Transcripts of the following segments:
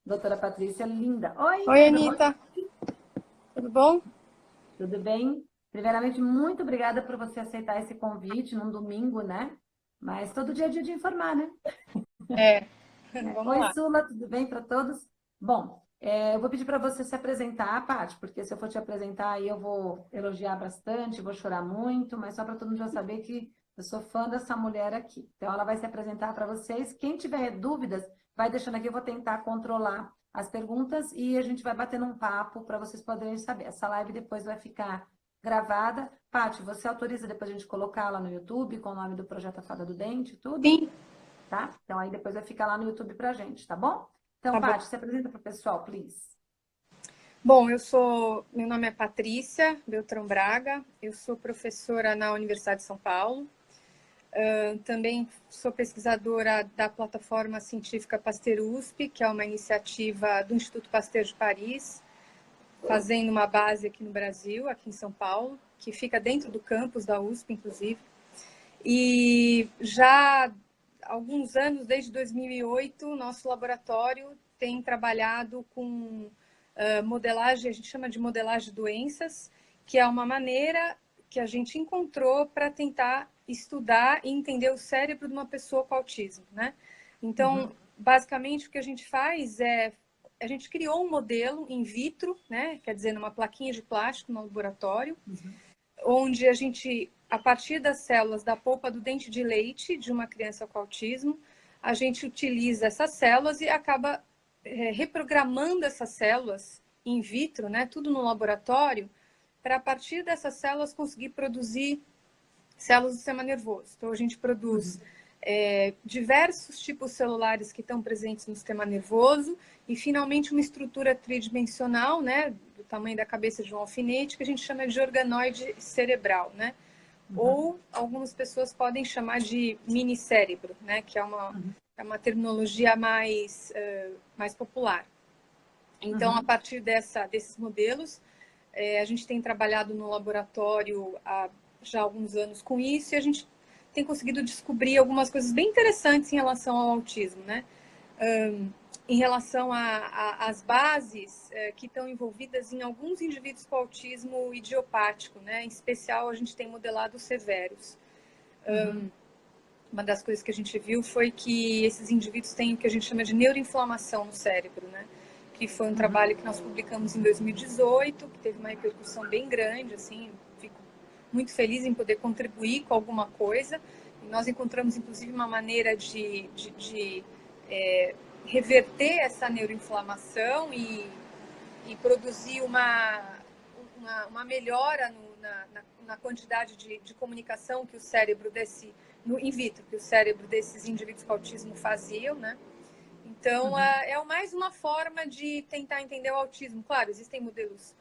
Doutora Patrícia, linda. Oi, Oi, tudo bom? Anitta, tudo bom? Tudo bem? Primeiramente, muito obrigada por você aceitar esse convite num domingo, né? Mas todo dia é dia de informar, né? É, vamos Oi, lá. Sula, tudo bem para todos? Bom, eu vou pedir para você se apresentar, Paty, porque se eu for te apresentar aí eu vou elogiar bastante, vou chorar muito, mas só para todo mundo já saber que eu sou fã dessa mulher aqui. Então ela vai se apresentar para vocês. Quem tiver dúvidas, vai deixando aqui, eu vou tentar controlar as perguntas e a gente vai batendo um papo para vocês poderem saber. Essa live depois vai ficar gravada. Paty, você autoriza depois a gente colocar lá no YouTube com o nome do projeto A Fada do Dente, e tudo? Sim, Tá? Então aí depois vai ficar lá no YouTube pra gente, tá bom? Então, tá bom. Paty, se apresenta para o pessoal, please. Bom, meu nome é Patrícia Beltrão Braga, eu sou professora na Universidade de São Paulo, também sou pesquisadora da plataforma científica Pasteur USP, que é uma iniciativa do Instituto Pasteur de Paris, fazendo uma base aqui no Brasil, aqui em São Paulo, que fica dentro do campus da USP, inclusive. E já há alguns anos, desde 2008, nosso laboratório tem trabalhado com modelagem, a gente chama de modelagem de doenças, que é uma maneira que a gente encontrou para tentar estudar e entender o cérebro de uma pessoa com autismo, né? Então, Uhum, basicamente, o que a gente faz é a gente criou um modelo in vitro, né? Quer dizer, numa plaquinha de plástico no laboratório, uhum, onde a gente, a partir das células da polpa do dente de leite de uma criança com autismo, a gente utiliza essas células e acaba reprogramando essas células in vitro, né, tudo no laboratório, para a partir dessas células conseguir produzir células do sistema nervoso. Então, a gente produz uhum, diversos tipos celulares que estão presentes no sistema nervoso e, finalmente, uma estrutura tridimensional, né, do tamanho da cabeça de um alfinete, que a gente chama de organoide cerebral, né? uhum, Ou algumas pessoas podem chamar de mini-cérebro, né, que uhum, é uma terminologia mais popular. Então, a uhum, partir desses modelos, a gente tem trabalhado no laboratório há já alguns anos com isso e a gente tem conseguido descobrir algumas coisas bem interessantes em relação ao autismo, né? Em relação às bases que estão envolvidas em alguns indivíduos com autismo idiopático, né? Em especial, a gente tem modelado os severos. uhum, Uma das coisas que a gente viu foi que esses indivíduos têm o que a gente chama de neuroinflamação no cérebro, né? Que foi um uhum, trabalho que nós publicamos em 2018, que teve uma repercussão bem grande, assim, fico muito feliz em poder contribuir com alguma coisa. E nós encontramos, inclusive, uma maneira de reverter essa neuroinflamação e produzir uma melhora na quantidade de comunicação que o cérebro no in vitro, que o cérebro desses indivíduos com autismo faziam, né? Então, uhum, mais uma forma de tentar entender o autismo. Claro, existem modelos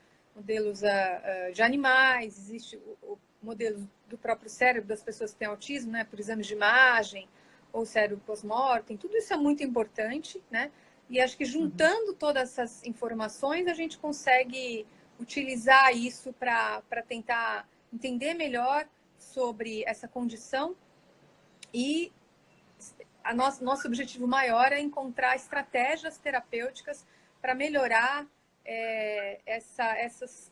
de animais, existe o modelo do próprio cérebro das pessoas que têm autismo, né, por exames de imagem, ou cérebro pós-mortem, tudo isso é muito importante, né? E acho que uhum. juntando todas essas informações, a gente consegue utilizar isso para tentar entender melhor sobre essa condição e nosso objetivo maior é encontrar estratégias terapêuticas para melhorar essas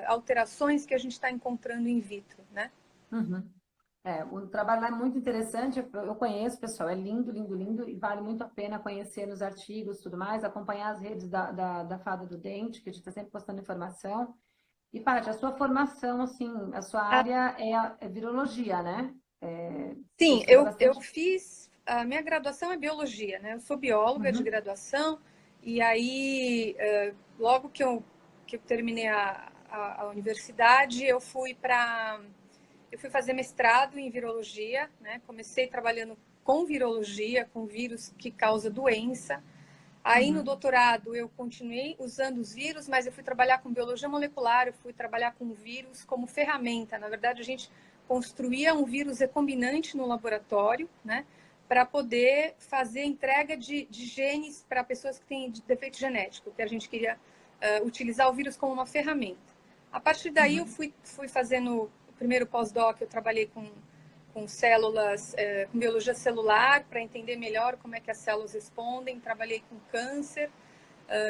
alterações que a gente está encontrando in vitro, né? Uhum. O trabalho lá é muito interessante, eu conheço, pessoal, é lindo, lindo, lindo, e vale muito a pena conhecer nos artigos e tudo mais, acompanhar as redes da Fada do Dente, que a gente está sempre postando informação. E, Paty, a sua formação, assim, a sua Ah, área é virologia, né? Você sim, estuda eu bastante. fiz. A minha graduação é biologia, né? Eu sou bióloga de Uhum, graduação, e aí, logo que eu terminei a universidade, eu fui fazer mestrado em virologia, né? Comecei trabalhando com virologia, com vírus que causa doença. Aí no uhum, doutorado eu continuei usando os vírus, mas eu fui trabalhar com biologia molecular, eu fui trabalhar com vírus como ferramenta. Na verdade, a gente construía um vírus recombinante no laboratório, né? Para poder fazer entrega de genes para pessoas que têm defeito genético, que a gente queria utilizar o vírus como uma ferramenta. A partir daí eu uhum, fui fazendo o primeiro pós-doc, eu trabalhei com células, com biologia celular, para entender melhor como é que as células respondem. Trabalhei com câncer,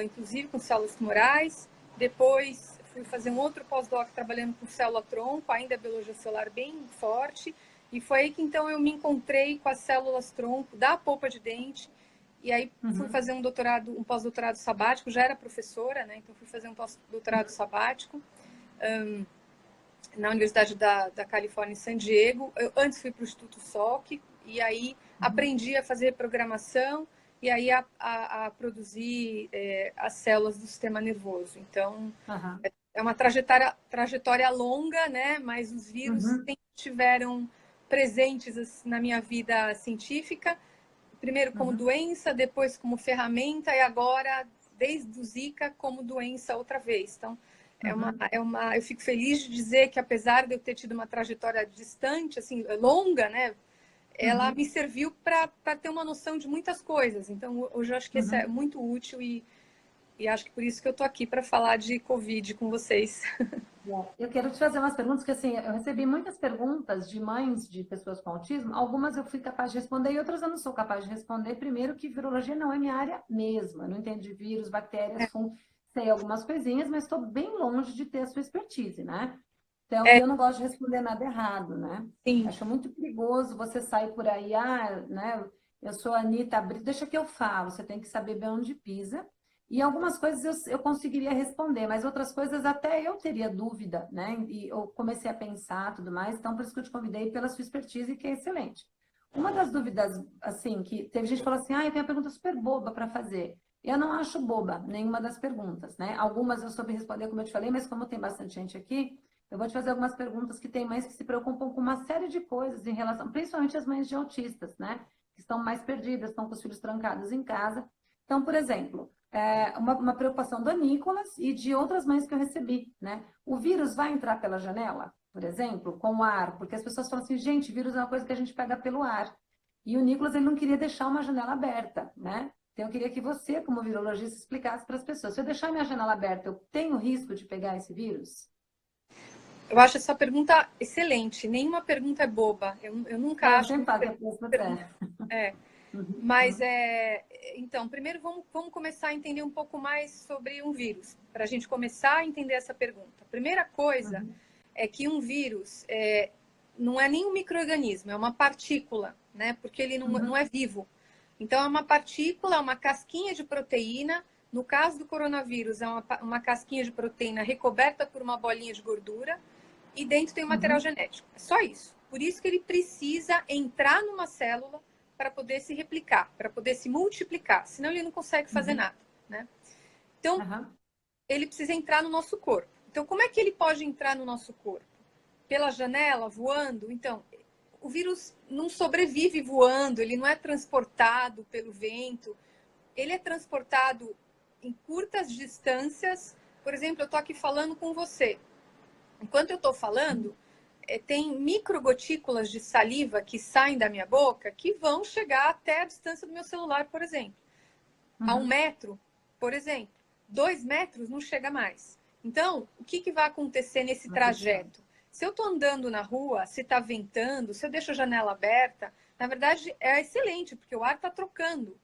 inclusive com células tumorais. Depois fui fazer um outro pós-doc trabalhando com célula-tronco, ainda biologia celular bem forte. E foi aí que então eu me encontrei com as células-tronco da polpa de dente. E aí fui fazer um pós-doutorado sabático, já era professora, né? Então fui fazer um pós-doutorado sabático na Universidade da Califórnia, em San Diego. Eu antes fui para o Instituto Salk, e aí aprendi a fazer programação e aí a produzir as células do sistema nervoso. Então, é uma trajetória longa, né? Mas os vírus sempre estiveram presentes na minha vida científica, primeiro como doença, depois como ferramenta, e agora, desde o Zika, como doença outra vez. Então, eu fico feliz de dizer que, apesar de eu ter tido uma trajetória distante, assim, longa, né? Ela me serviu para ter uma noção de muitas coisas. Então, hoje eu acho que isso é muito útil e acho que por isso que eu estou aqui para falar de Covid com vocês. Eu quero te fazer umas perguntas, que assim, eu recebi muitas perguntas de mães de pessoas com autismo, algumas eu fui capaz de responder e outras eu não sou capaz de responder. Primeiro que virologia não é minha área mesmo, eu não entendo de vírus, bactérias, fungos, sei algumas coisinhas, mas estou bem longe de ter a sua expertise, né? Então, eu não gosto de responder nada errado, né? Sim. Acho muito perigoso você sair por aí, né? Eu sou a Anitta Brito, deixa que eu falo, você tem que saber bem onde pisa. E algumas coisas eu conseguiria responder, mas outras coisas até eu teria dúvida, né? E eu comecei a pensar tudo mais, então por isso que eu te convidei pela sua expertise, que é excelente. Uma das dúvidas, assim, que teve gente que falou assim, eu tenho uma pergunta super boba para fazer. Eu não acho boba nenhuma das perguntas, né? Algumas eu soube responder, como eu te falei, mas como tem bastante gente aqui, eu vou te fazer algumas perguntas que tem mães que se preocupam com uma série de coisas em relação, principalmente as mães de autistas, né? Que estão mais perdidas, estão com os filhos trancados em casa. Então, por exemplo, uma preocupação do Nicolas e de outras mães que eu recebi, né? O vírus vai entrar pela janela, por exemplo, com o ar, porque as pessoas falam assim, gente, vírus é uma coisa que a gente pega pelo ar. E o Nicolas, ele não queria deixar uma janela aberta, né? Então, eu queria que você, como virologista, explicasse para as pessoas. Se eu deixar minha janela aberta, eu tenho risco de pegar esse vírus? Eu acho essa pergunta excelente. Nenhuma pergunta é boba. Eu nunca acho sempre que uma falo que a pergunta... Mas, então, primeiro vamos começar a entender um pouco mais sobre um vírus, para a gente começar a entender essa pergunta. A primeira coisa é que um vírus não é nem um micro-organismo, é uma partícula, né? Porque ele não é vivo. Então, é uma partícula, uma casquinha de proteína. No caso do coronavírus, é uma casquinha de proteína recoberta por uma bolinha de gordura e dentro tem um material genético. É só isso. Por isso que ele precisa entrar numa célula para poder se replicar, para poder se multiplicar. Senão ele não consegue fazer nada, né? Então, ele precisa entrar no nosso corpo. Então, como é que ele pode entrar no nosso corpo? Pela janela, voando? Então, o vírus não sobrevive voando, ele não é transportado pelo vento, ele é transportado em curtas distâncias. Por exemplo, eu estou aqui falando com você. Enquanto eu estou falando, tem microgotículas de saliva que saem da minha boca que vão chegar até a distância do meu celular, por exemplo. A 1 metro, por exemplo. 2 metros não chega mais. Então, o que vai acontecer nesse trajeto? Se eu estou andando na rua, se está ventando, se eu deixo a janela aberta, na verdade é excelente, porque o ar está trocando.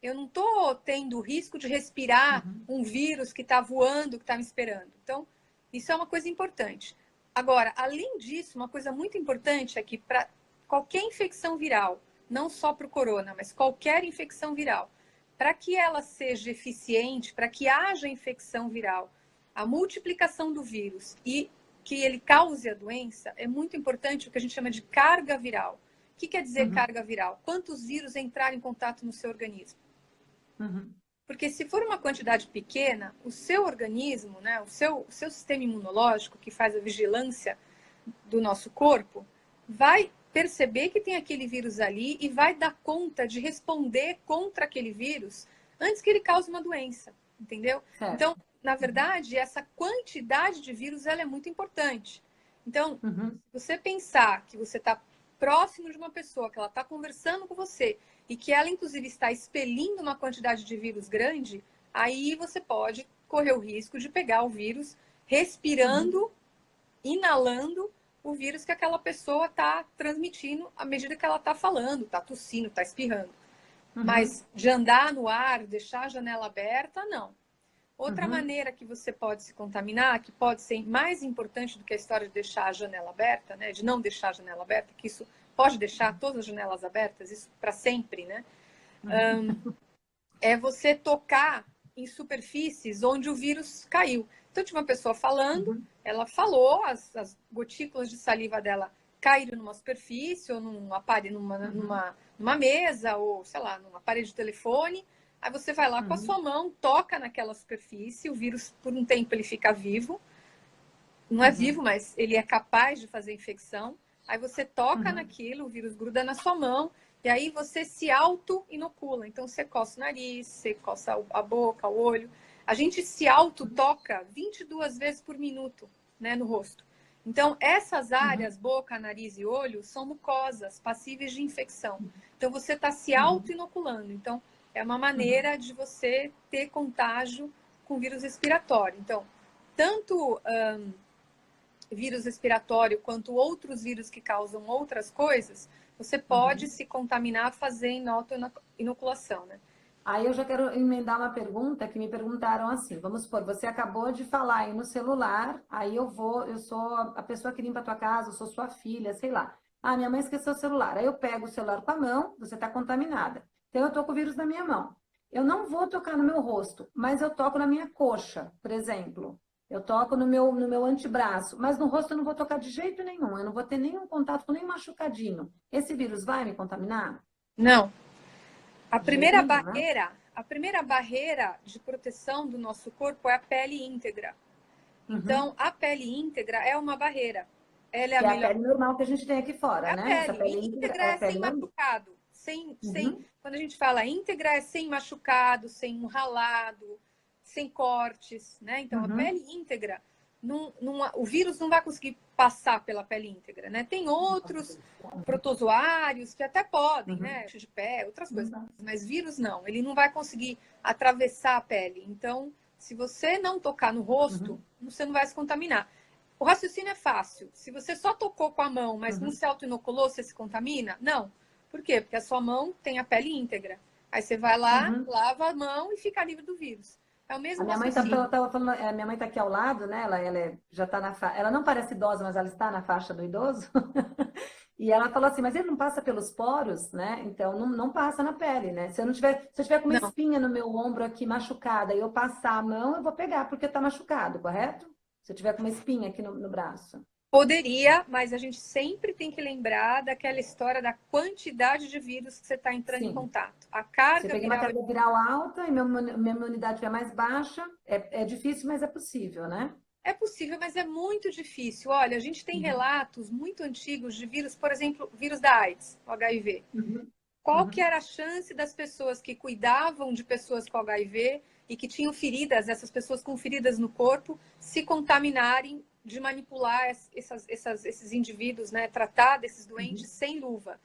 Eu não estou tendo o risco de respirar um vírus que está voando, que está me esperando. Então, isso é uma coisa importante. Agora, além disso, uma coisa muito importante é que para qualquer infecção viral, não só para o corona, mas qualquer infecção viral, para que ela seja eficiente, para que haja infecção viral, a multiplicação do vírus e que ele cause a doença, é muito importante o que a gente chama de carga viral. O que quer dizer carga viral? Quantos vírus entrarem em contato no seu organismo? Porque se for uma quantidade pequena, o seu organismo, né, o seu sistema imunológico, que faz a vigilância do nosso corpo, vai perceber que tem aquele vírus ali e vai dar conta de responder contra aquele vírus antes que ele cause uma doença, entendeu? Certo. Então, na verdade, essa quantidade de vírus ela é muito importante. Então, se você pensar que você está próximo de uma pessoa, que ela está conversando com você e que ela, inclusive, está expelindo uma quantidade de vírus grande, aí você pode correr o risco de pegar o vírus respirando, inalando o vírus que aquela pessoa está transmitindo à medida que ela está falando, está tossindo, está espirrando. Mas de andar no ar, deixar a janela aberta, não. Outra maneira que você pode se contaminar, que pode ser mais importante do que a história de deixar a janela aberta, né? De não deixar a janela aberta, que isso pode deixar todas as janelas abertas, isso para sempre, né? É você tocar em superfícies onde o vírus caiu. Então, tinha uma pessoa falando, ela falou, as gotículas de saliva dela caíram numa superfície, ou num aparelho, numa mesa, ou, sei lá, numa parede de telefone. Aí você vai lá com a sua mão, toca naquela superfície, o vírus, por um tempo, ele fica vivo. Não é vivo, mas ele é capaz de fazer infecção. Aí você toca naquilo, o vírus gruda na sua mão, e aí você se auto-inocula. Então, você coça o nariz, você coça a boca, o olho. A gente se auto-toca 22 vezes por minuto, né, no rosto. Então, essas áreas, boca, nariz e olho, são mucosas, passíveis de infecção. Então, você está se auto-inoculando. Então, é uma maneira de você ter contágio com vírus respiratório. Então, tanto vírus respiratório quanto outros vírus que causam outras coisas, você pode se contaminar fazendo auto-inoculação, né? Aí eu já quero emendar uma pergunta que me perguntaram assim, vamos supor, você acabou de falar aí no celular, aí eu sou a pessoa que limpa a tua casa, eu sou sua filha, sei lá. Ah, minha mãe esqueceu o celular. Aí eu pego o celular com a mão, você está contaminada. Então eu tô com o vírus na minha mão. Eu não vou tocar no meu rosto, mas eu toco na minha coxa, por exemplo. Eu toco no meu antebraço, mas no rosto eu não vou tocar de jeito nenhum, eu não vou ter nenhum contato com nem machucadinho. Esse vírus vai me contaminar? Não. A De jeito primeira nenhum, né? barreira de proteção do nosso corpo é a pele íntegra. Então, a pele íntegra é uma barreira. Ela é a Que é a melhor. pele normal que a gente tem aqui É fora, a né? Essa pele. pele E íntegra íntegra é a é sem pele normal. machucado. Quando a gente fala íntegra, é sem machucado, sem um ralado, sem cortes, né? Então, a pele íntegra, o vírus não vai conseguir passar pela pele íntegra, né? Tem outros protozoários que até podem, né? De pé, outras coisas. Mas vírus não, ele não vai conseguir atravessar a pele. Então, se você não tocar no rosto, você não vai se contaminar. O raciocínio é fácil. Se você só tocou com a mão, mas não se auto-inoculou, você se contamina? Não. Por quê? Porque a sua mão tem a pele íntegra. Aí você vai lá, lava a mão e fica livre do vírus. É o A mesmo minha mãe raciocínio. tava falando, minha mãe tá aqui ao lado, né? Já tá ela não parece idosa, mas ela está na faixa do idoso. E ela falou assim, mas ele não passa pelos poros, né? Então não passa na pele, né? Se eu tiver com uma Não. espinha no meu ombro aqui machucada e eu passar a mão, eu vou pegar porque tá machucado, correto? Se eu tiver com uma espinha aqui no braço. Poderia, mas a gente sempre tem que lembrar daquela história da quantidade de vírus que você está entrando em Sim. contato. A Se eu carga peguei uma viral. carga viral alta e minha imunidade é mais baixa, é difícil, mas é possível, né? É possível, mas é muito difícil. Olha, a gente tem relatos muito antigos de vírus, por exemplo, vírus da AIDS, o HIV. Qual que era a chance das pessoas que cuidavam de pessoas com HIV e que tinham feridas, essas pessoas com feridas no corpo, se contaminarem de manipular esses indivíduos, né, tratar desses doentes sem luva?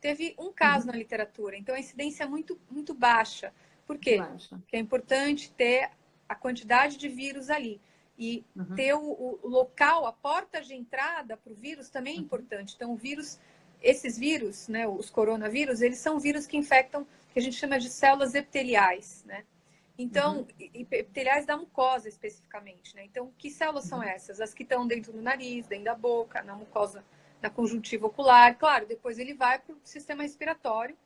Teve um caso na literatura, então a incidência é muito, muito baixa. Por quê? Baixa. Porque é importante ter a quantidade de vírus ali. E ter o local, a porta de entrada para o vírus também é importante. Então, esses vírus, né, os coronavírus, eles são vírus que infectam, que a gente chama de células epiteliais, né? Então, epiteliais da mucosa especificamente, né? Então, que células são essas? As que estão dentro do nariz, dentro da boca, na mucosa, na conjuntiva ocular. Claro, depois ele vai para o sistema respiratório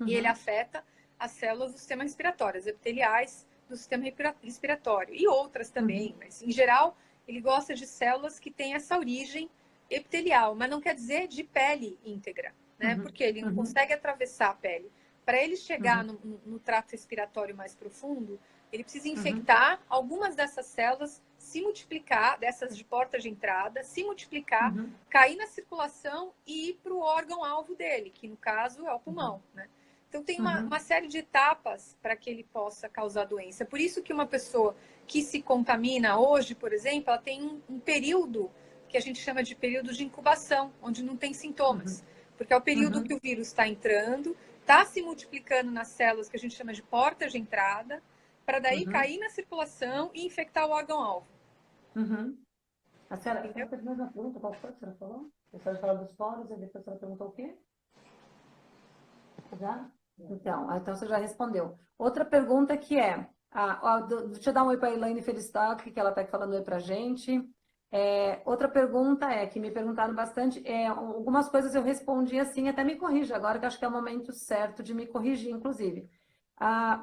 e ele afeta as células do sistema respiratório, as epiteliais do sistema respiratório e outras também, mas em geral ele gosta de células que têm essa origem epitelial, mas não quer dizer de pele íntegra, né? Porque ele não consegue atravessar a pele. Para ele chegar no trato respiratório mais profundo, ele precisa infectar algumas dessas células, se multiplicar, dessas de porta de entrada, se multiplicar, cair na circulação e ir para o órgão-alvo dele, que no caso é o pulmão, né? Então, tem uma série de etapas para que ele possa causar doença. Por isso que uma pessoa que se contamina hoje, por exemplo, ela tem um período que a gente chama de período de incubação, onde não tem sintomas. Porque é o período que o vírus está entrando, está se multiplicando nas células que a gente chama de porta de entrada, para daí cair na circulação e infectar o órgão-alvo. A senhora fez a mesma pergunta, qual foi que a senhora falou? A senhora falou dos poros e depois a senhora perguntou o quê? Já? Então você já respondeu. Outra pergunta que é, deixa eu dar um oi para a Elaine Felistock, que ela está falando oi para a gente. Outra pergunta que me perguntaram bastante, algumas coisas eu respondi assim, até me corrija agora, que acho que é o momento certo de me corrigir, inclusive.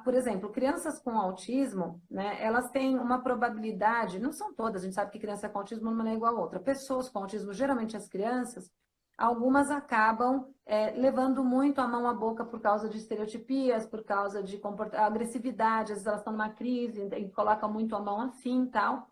Por exemplo, crianças com autismo, né, elas têm uma probabilidade, não são todas, a gente sabe que criança com autismo não é igual a outra. Pessoas com autismo, geralmente as crianças, algumas acabam levando muito a mão à boca por causa de estereotipias, por causa de agressividade, às vezes elas estão numa crise e colocam muito a mão assim e tal.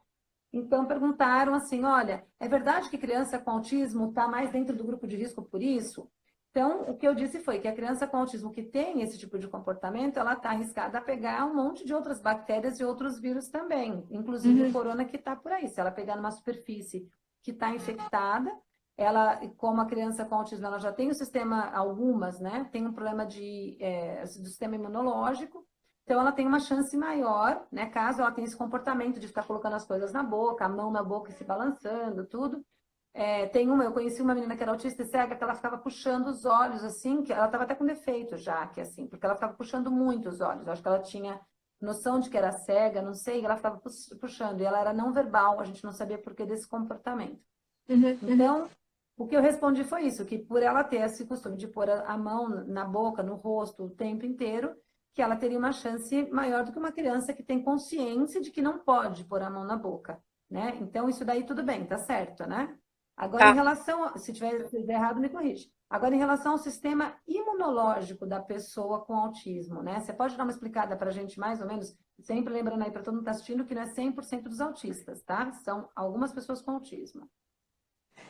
Então, perguntaram assim, olha, é verdade que criança com autismo está mais dentro do grupo de risco por isso? Então, o que eu disse foi que a criança com autismo que tem esse tipo de comportamento, ela está arriscada a pegar um monte de outras bactérias e outros vírus também, inclusive o corona que está por aí. Se ela pegar numa superfície que está infectada, ela, como a criança com autismo, ela já tem o sistema, algumas, né, tem um problema do sistema imunológico, então, ela tem uma chance maior, né? Caso ela tenha esse comportamento de ficar colocando as coisas na boca, a mão na boca e se balançando, tudo. Eu conheci uma menina que era autista e cega, que ela ficava puxando os olhos, assim, que ela estava até com defeito já, que assim, porque ela ficava puxando muito os olhos. Eu acho que ela tinha noção de que era cega, não sei, ela ficava puxando. E ela era não verbal, a gente não sabia por que desse comportamento. Então, o que eu respondi foi isso, que por ela ter esse costume de pôr a mão na boca, no rosto, o tempo inteiro, que ela teria uma chance maior do que uma criança que tem consciência de que não pode pôr a mão na boca, né? Então, isso daí tudo bem, tá certo, né? Agora, em relação, se tiver errado, me corrige. Agora, em relação ao sistema imunológico da pessoa com autismo, né? Você pode dar uma explicada para a gente, mais ou menos, sempre lembrando aí para todo mundo que está assistindo, que não é 100% dos autistas, tá? São algumas pessoas com autismo.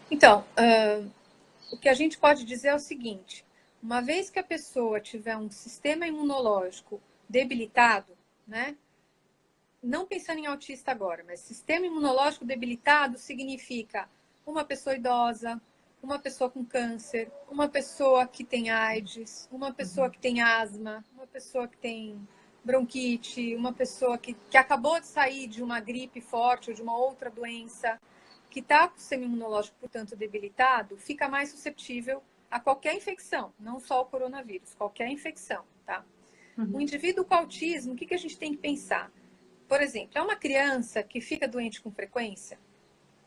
Então, o que a gente pode dizer é o seguinte: uma vez que a pessoa tiver um sistema imunológico debilitado, né? Não pensando em autista agora, mas sistema imunológico debilitado significa uma pessoa idosa, uma pessoa com câncer, uma pessoa que tem AIDS, uma pessoa que tem asma, uma pessoa que tem bronquite, uma pessoa que acabou de sair de uma gripe forte ou de uma outra doença, que está com o sistema imunológico, portanto, debilitado, fica mais suscetível a qualquer infecção, não só o coronavírus, qualquer infecção, tá? O indivíduo com autismo, o que a gente tem que pensar? Por exemplo, é uma criança que fica doente com frequência,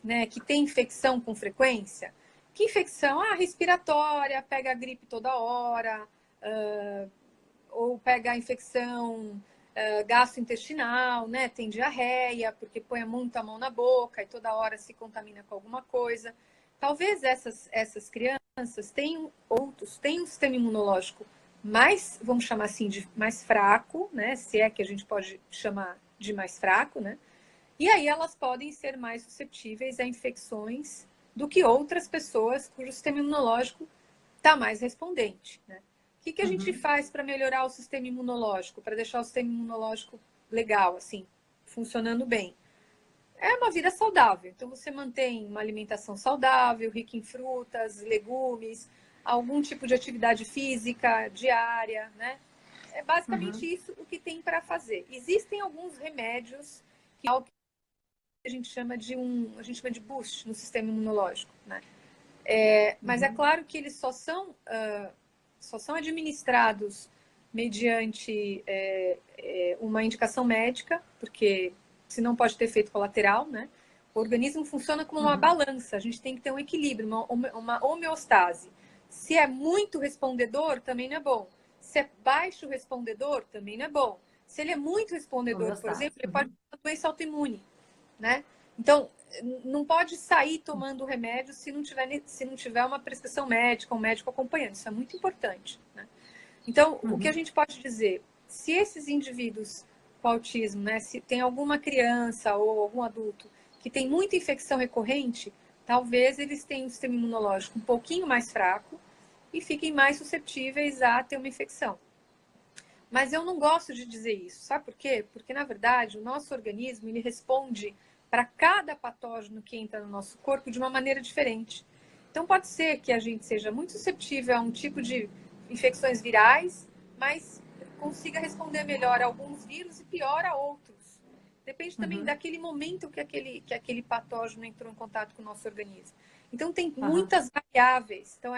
né? Que tem infecção com frequência. Que infecção? Respiratória, pega a gripe toda hora, ou pega a infecção gastrointestinal, né? Tem diarreia, porque põe muito a mão na boca e toda hora se contamina com alguma coisa. Talvez essas crianças tenham um sistema imunológico mais, vamos chamar assim, de mais fraco, né? Se é que a gente pode chamar de mais fraco, né? E aí elas podem ser mais suscetíveis a infecções do que outras pessoas cujo sistema imunológico está mais respondente, né? O que a gente faz para melhorar o sistema imunológico, para deixar o sistema imunológico legal, assim, funcionando bem? É uma vida saudável. Então, você mantém uma alimentação saudável, rica em frutas, legumes, algum tipo de atividade física diária, né? É basicamente isso o que tem para fazer. Existem alguns remédios que é algo que a gente chama de boost no sistema imunológico, né? Mas é claro que eles só são administrados mediante uma indicação médica, porque senão pode ter efeito colateral, né? O organismo funciona como uma balança, a gente tem que ter um equilíbrio, uma homeostase. Se é muito respondedor, também não é bom. Se é baixo respondedor, também não é bom. Se ele é muito respondedor, por exemplo, ele pode ter uma doença autoimune, né? Então, não pode sair tomando remédio se não tiver uma prescrição médica, um médico acompanhando. Isso é muito importante, né? Então, o que a gente pode dizer? Se esses indivíduos com autismo, né, se tem alguma criança ou algum adulto que tem muita infecção recorrente, talvez eles tenham um sistema imunológico um pouquinho mais fraco e fiquem mais suscetíveis a ter uma infecção. Mas eu não gosto de dizer isso. Sabe por quê? Porque, na verdade, o nosso organismo ele responde para cada patógeno que entra no nosso corpo de uma maneira diferente. Então, pode ser que a gente seja muito suscetível a um tipo de infecções virais, mas consiga responder melhor a alguns vírus e pior a outros. Depende também daquele momento que aquele patógeno entrou em contato com o nosso organismo. Então, tem muitas variáveis. Então,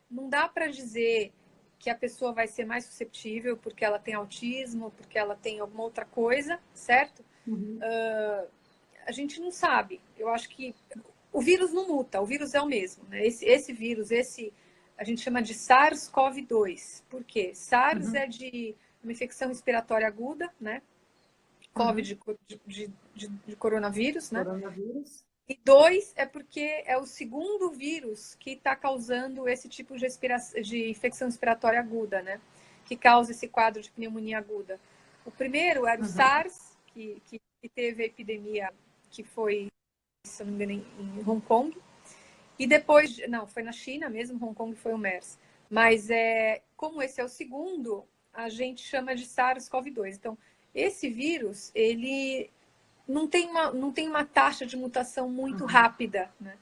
não dá para dizer que a pessoa vai ser mais susceptível porque ela tem autismo, porque ela tem alguma outra coisa, certo? A gente não sabe. Eu acho que o vírus não muta, o vírus é o mesmo. Né? Esse vírus, a gente chama de SARS-CoV-2. Por quê? SARS é de uma infecção respiratória aguda, né? COVID de coronavírus, né? Coronavírus. E 2 é porque é o segundo vírus que está causando esse tipo de infecção respiratória aguda, né? Que causa esse quadro de pneumonia aguda. O primeiro era o SARS, que teve a epidemia que foi, se não me engano, em Hong Kong. E depois, não, foi na China mesmo, Hong Kong foi o MERS. Mas como esse é o segundo, a gente chama de SARS-CoV-2. Então, esse vírus, ele não tem uma taxa de mutação muito rápida, né?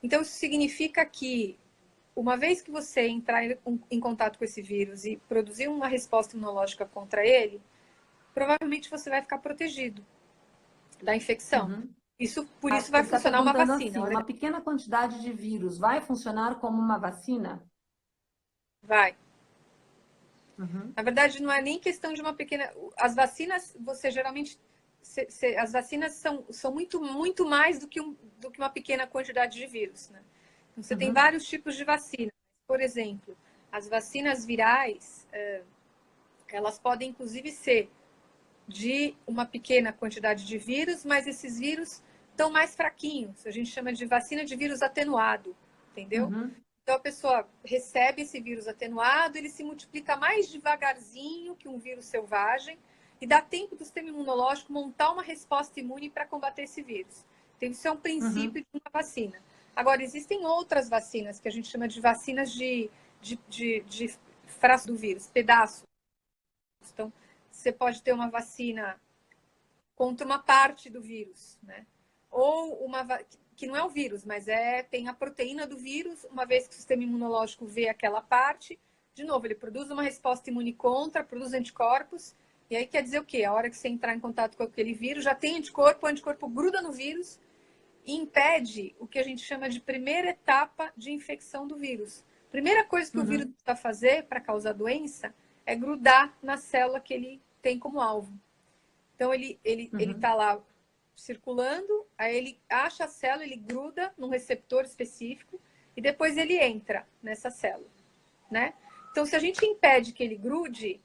Então, isso significa que, uma vez que você entrar em contato com esse vírus e produzir uma resposta imunológica contra ele, provavelmente você vai ficar protegido da infecção. Por isso vai Você está funcionar uma perguntando vacina. assim, uma pequena quantidade de vírus vai funcionar como uma vacina? Vai. Na verdade, não é nem questão de uma pequena... As vacinas, você geralmente... As vacinas são muito, muito mais do que uma pequena quantidade de vírus, né? Então, você tem vários tipos de vacina. Por exemplo, as vacinas virais, elas podem, inclusive, ser de uma pequena quantidade de vírus, mas esses vírus estão mais fraquinhos. A gente chama de vacina de vírus atenuado, entendeu? Então, a pessoa recebe esse vírus atenuado, ele se multiplica mais devagarzinho que um vírus selvagem e dá tempo do sistema imunológico montar uma resposta imune para combater esse vírus. Então, isso é um princípio de uma vacina. Agora, existem outras vacinas que a gente chama de vacinas de fração do vírus, pedaços. Então, você pode ter uma vacina contra uma parte do vírus, né? Ou que não é o vírus, mas tem a proteína do vírus, uma vez que o sistema imunológico vê aquela parte, de novo, ele produz uma resposta imune contra, produz anticorpos, e aí quer dizer o quê? A hora que você entrar em contato com aquele vírus, já tem anticorpo, o anticorpo gruda no vírus e impede o que a gente chama de primeira etapa de infecção do vírus. Primeira coisa que o vírus precisa fazer para causar doença é grudar na célula que ele tem como alvo. Então, ele está lá circulando, aí ele acha a célula, ele gruda num receptor específico e depois ele entra nessa célula, né? Então, se a gente impede que ele grude,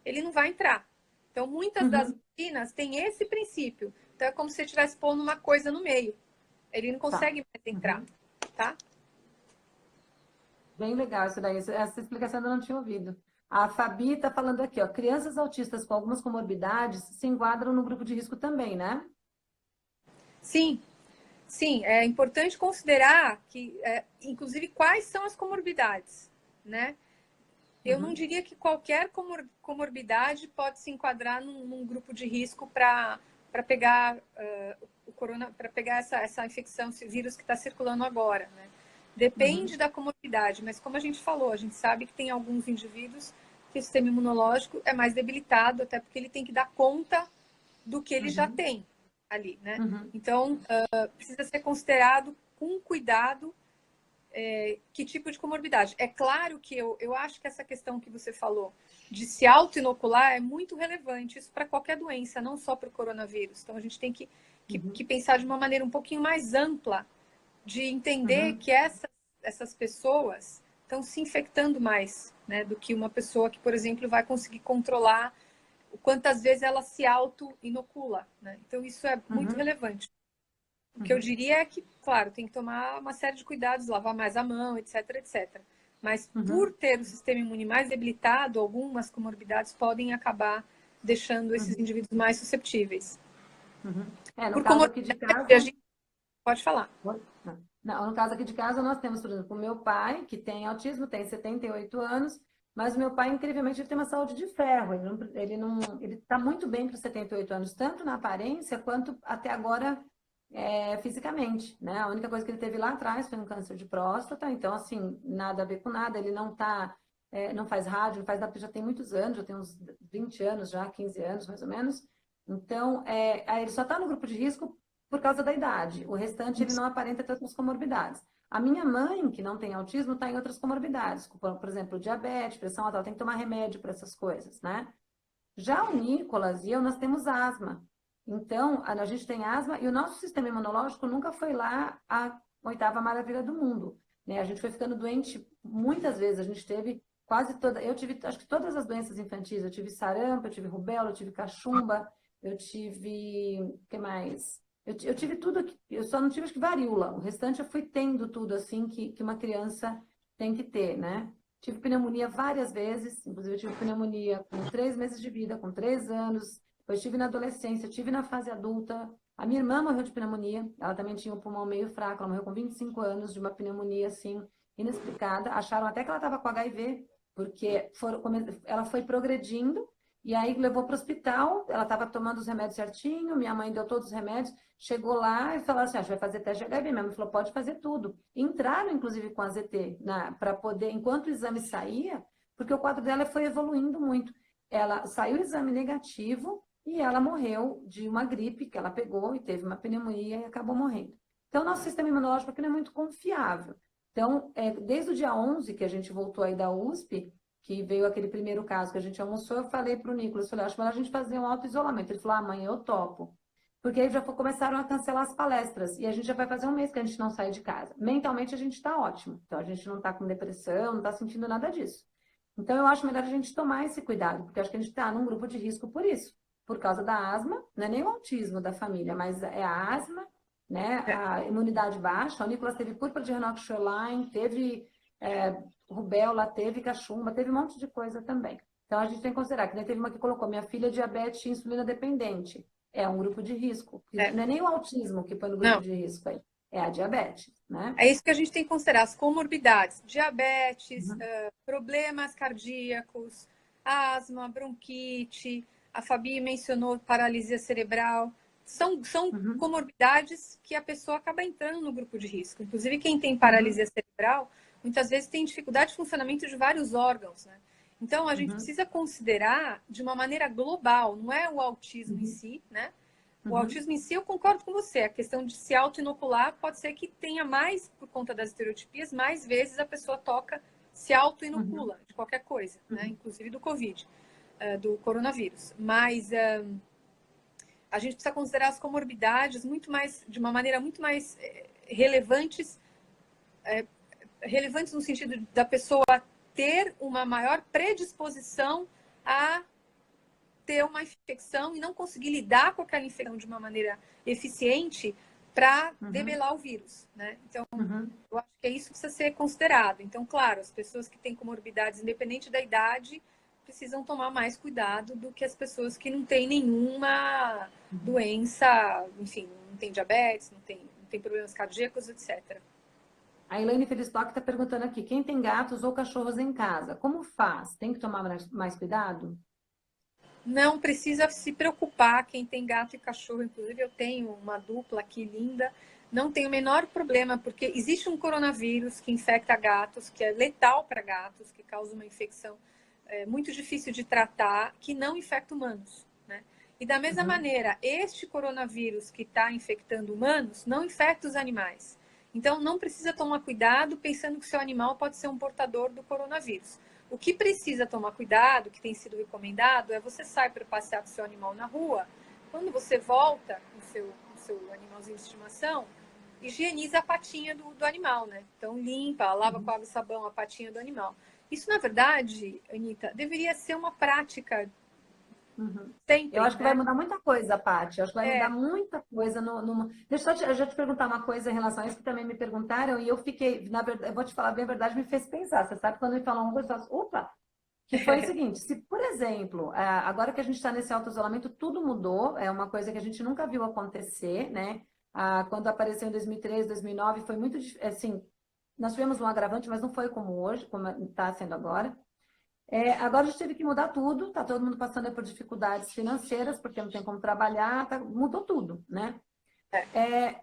ele não vai entrar. Então, muitas das vacinas têm esse princípio. Então, é como se você estivesse pondo uma coisa no meio. Ele não consegue mais entrar, tá? Bem legal isso daí. Essa explicação eu não tinha ouvido. A Fabi está falando aqui, ó, crianças autistas com algumas comorbidades se enquadram no grupo de risco também, né? Sim, sim. É importante considerar que, inclusive, quais são as comorbidades, né? Eu não diria que qualquer comorbidade pode se enquadrar num grupo de risco para pegar o corona, para pegar essa infecção, esse vírus que está circulando agora, né? Depende da comorbidade, mas como a gente falou, a gente sabe que tem alguns indivíduos que o sistema imunológico é mais debilitado, até porque ele tem que dar conta do que ele já tem ali, né? Então, precisa ser considerado com cuidado que tipo de comorbidade. É claro que eu acho que essa questão que você falou de se auto-inocular é muito relevante, isso para qualquer doença, não só para o coronavírus. Então, a gente tem que pensar de uma maneira um pouquinho mais ampla de entender que essas pessoas estão se infectando mais, né, do que uma pessoa que, por exemplo, vai conseguir controlar quantas vezes ela se auto-inocula, né? Então, isso é muito relevante. O que eu diria é que, claro, tem que tomar uma série de cuidados, lavar mais a mão, etc, etc. Mas por ter o sistema imune mais debilitado, algumas comorbidades podem acabar deixando esses indivíduos mais susceptíveis. No Por caso aqui de comorbidade, casa... a gente pode falar. Não, no caso aqui de casa, nós temos, por exemplo, o meu pai, que tem autismo, tem 78 anos, mas o meu pai, incrivelmente, ele tem uma saúde de ferro. Ele está muito bem para os 78 anos, tanto na aparência quanto até agora fisicamente, né? A única coisa que ele teve lá atrás foi um câncer de próstata, então, assim, nada a ver com nada. Ele não faz rádio, não faz nada, porque já tem muitos anos, já tem uns 20 anos já, 15 anos, mais ou menos. Então, aí ele só está no grupo de risco por causa da idade. O restante, ele não aparenta ter outras comorbidades. A minha mãe, que não tem autismo, está em outras comorbidades. Por exemplo, diabetes, pressão alta, ela tem que tomar remédio para essas coisas, né? Já o Nicolas e eu, nós temos asma. Então, a gente tem asma e o nosso sistema imunológico nunca foi lá a oitava maravilha do mundo, né? A gente foi ficando doente muitas vezes. A gente teve quase toda... Eu tive, acho que todas as doenças infantis. Eu tive sarampo, eu tive rubéola, eu tive cachumba, eu tive... O que mais? Eu tive tudo aqui. Eu só não tive, acho que, varíola. O restante eu fui tendo tudo, assim, que uma criança tem que ter, né? Tive pneumonia várias vezes, inclusive eu tive pneumonia com 3 meses de vida, com 3 anos, depois tive na adolescência, tive na fase adulta. A minha irmã morreu de pneumonia, ela também tinha o pulmão meio fraco, ela morreu com 25 anos de uma pneumonia assim, inexplicada. Acharam até que ela estava com HIV, porque ela foi progredindo, e aí levou para o hospital, ela estava tomando os remédios certinho, minha mãe deu todos os remédios, chegou lá e falou assim, a gente vai fazer teste de HIV. Minha mãe falou, pode fazer tudo. Entraram, inclusive, com a ZT, para poder, enquanto o exame saía, porque o quadro dela foi evoluindo muito. Ela saiu o exame negativo e ela morreu de uma gripe que ela pegou e teve uma pneumonia e acabou morrendo. Então, nosso sistema imunológico aqui não é muito confiável. Então, desde o dia 11 que a gente voltou aí da USP, que veio aquele primeiro caso que a gente almoçou, eu falei para o Nicolas, falei, acho melhor a gente fazer um auto-isolamento. Ele falou, amanhã eu topo. Porque aí já começaram a cancelar as palestras. E a gente já vai fazer um mês que a gente não sai de casa. Mentalmente a gente está ótimo. Então a gente não está com depressão, não está sentindo nada disso. Então eu acho melhor a gente tomar esse cuidado, porque eu acho que a gente está num grupo de risco por isso. Por causa da asma, não é nem o autismo da família, mas é a asma, né? A imunidade baixa. O Nicolas teve púrpura de Raynaud Shoreline, teve rubéola, teve cachumba, teve um monte de coisa também. Então a gente tem que considerar que nem teve uma que colocou minha filha diabetes e insulina dependente. É um grupo de risco. Não é nem o autismo que põe no grupo de risco aí. É a diabetes, né? É isso que a gente tem que considerar, as comorbidades. Diabetes, problemas cardíacos, asma, bronquite. A Fabi mencionou paralisia cerebral. São comorbidades que a pessoa acaba entrando no grupo de risco. Inclusive, quem tem paralisia cerebral, muitas vezes tem dificuldade de funcionamento de vários órgãos, né? Então, a gente precisa considerar de uma maneira global, não é o autismo em si, né? O autismo em si, eu concordo com você. A questão de se auto-inocular pode ser que tenha mais, por conta das estereotipias, mais vezes a pessoa se auto-inocula de qualquer coisa, né? Inclusive do Covid, do coronavírus. Mas a gente precisa considerar as comorbidades de uma maneira muito mais relevantes no sentido da pessoa ter uma maior predisposição a ter uma infecção e não conseguir lidar com aquela infecção de uma maneira eficiente para debelar o vírus, né? Então, eu acho que isso precisa ser considerado. Então, claro, as pessoas que têm comorbidades, independente da idade, precisam tomar mais cuidado do que as pessoas que não têm nenhuma doença, enfim, não tem diabetes, não tem problemas cardíacos, etc. A Elaine Felistock está perguntando aqui, quem tem gatos ou cachorros em casa, como faz? Tem que tomar mais cuidado? Não precisa se preocupar quem tem gato e cachorro. Inclusive, eu tenho uma dupla aqui linda. Não tem o menor problema, porque existe um coronavírus que infecta gatos, que é letal para gatos, que causa uma infecção muito difícil de tratar, que não infecta humanos, né? E da mesma maneira, este coronavírus que está infectando humanos não infecta os animais. Então, não precisa tomar cuidado pensando que seu animal pode ser um portador do coronavírus. O que precisa tomar cuidado, que tem sido recomendado, é você sair para passear com o seu animal na rua. Quando você volta com o seu animalzinho de estimação, higieniza a patinha do animal, né? Então, limpa, lava com água e sabão a patinha do animal. Isso, na verdade, Anitta, deveria ser uma prática sempre. Eu acho que né? vai mudar muita coisa, Paty. Eu acho que vai mudar muita coisa. Deixa eu já te perguntar uma coisa em relação a isso que também me perguntaram e eu fiquei, na verdade, eu vou te falar bem a verdade, me fez pensar. Você sabe, quando me falam uma coisa, eu falo, opa! Que foi o seguinte, se, por exemplo, agora que a gente está nesse auto-isolamento, tudo mudou, é uma coisa que a gente nunca viu acontecer, né? Quando apareceu em 2003, 2009, foi muito, assim, nós tivemos um agravante, mas não foi como hoje, como está sendo agora. Agora a gente teve que mudar tudo, tá todo mundo passando por dificuldades financeiras, porque não tem como trabalhar, mudou tudo, né?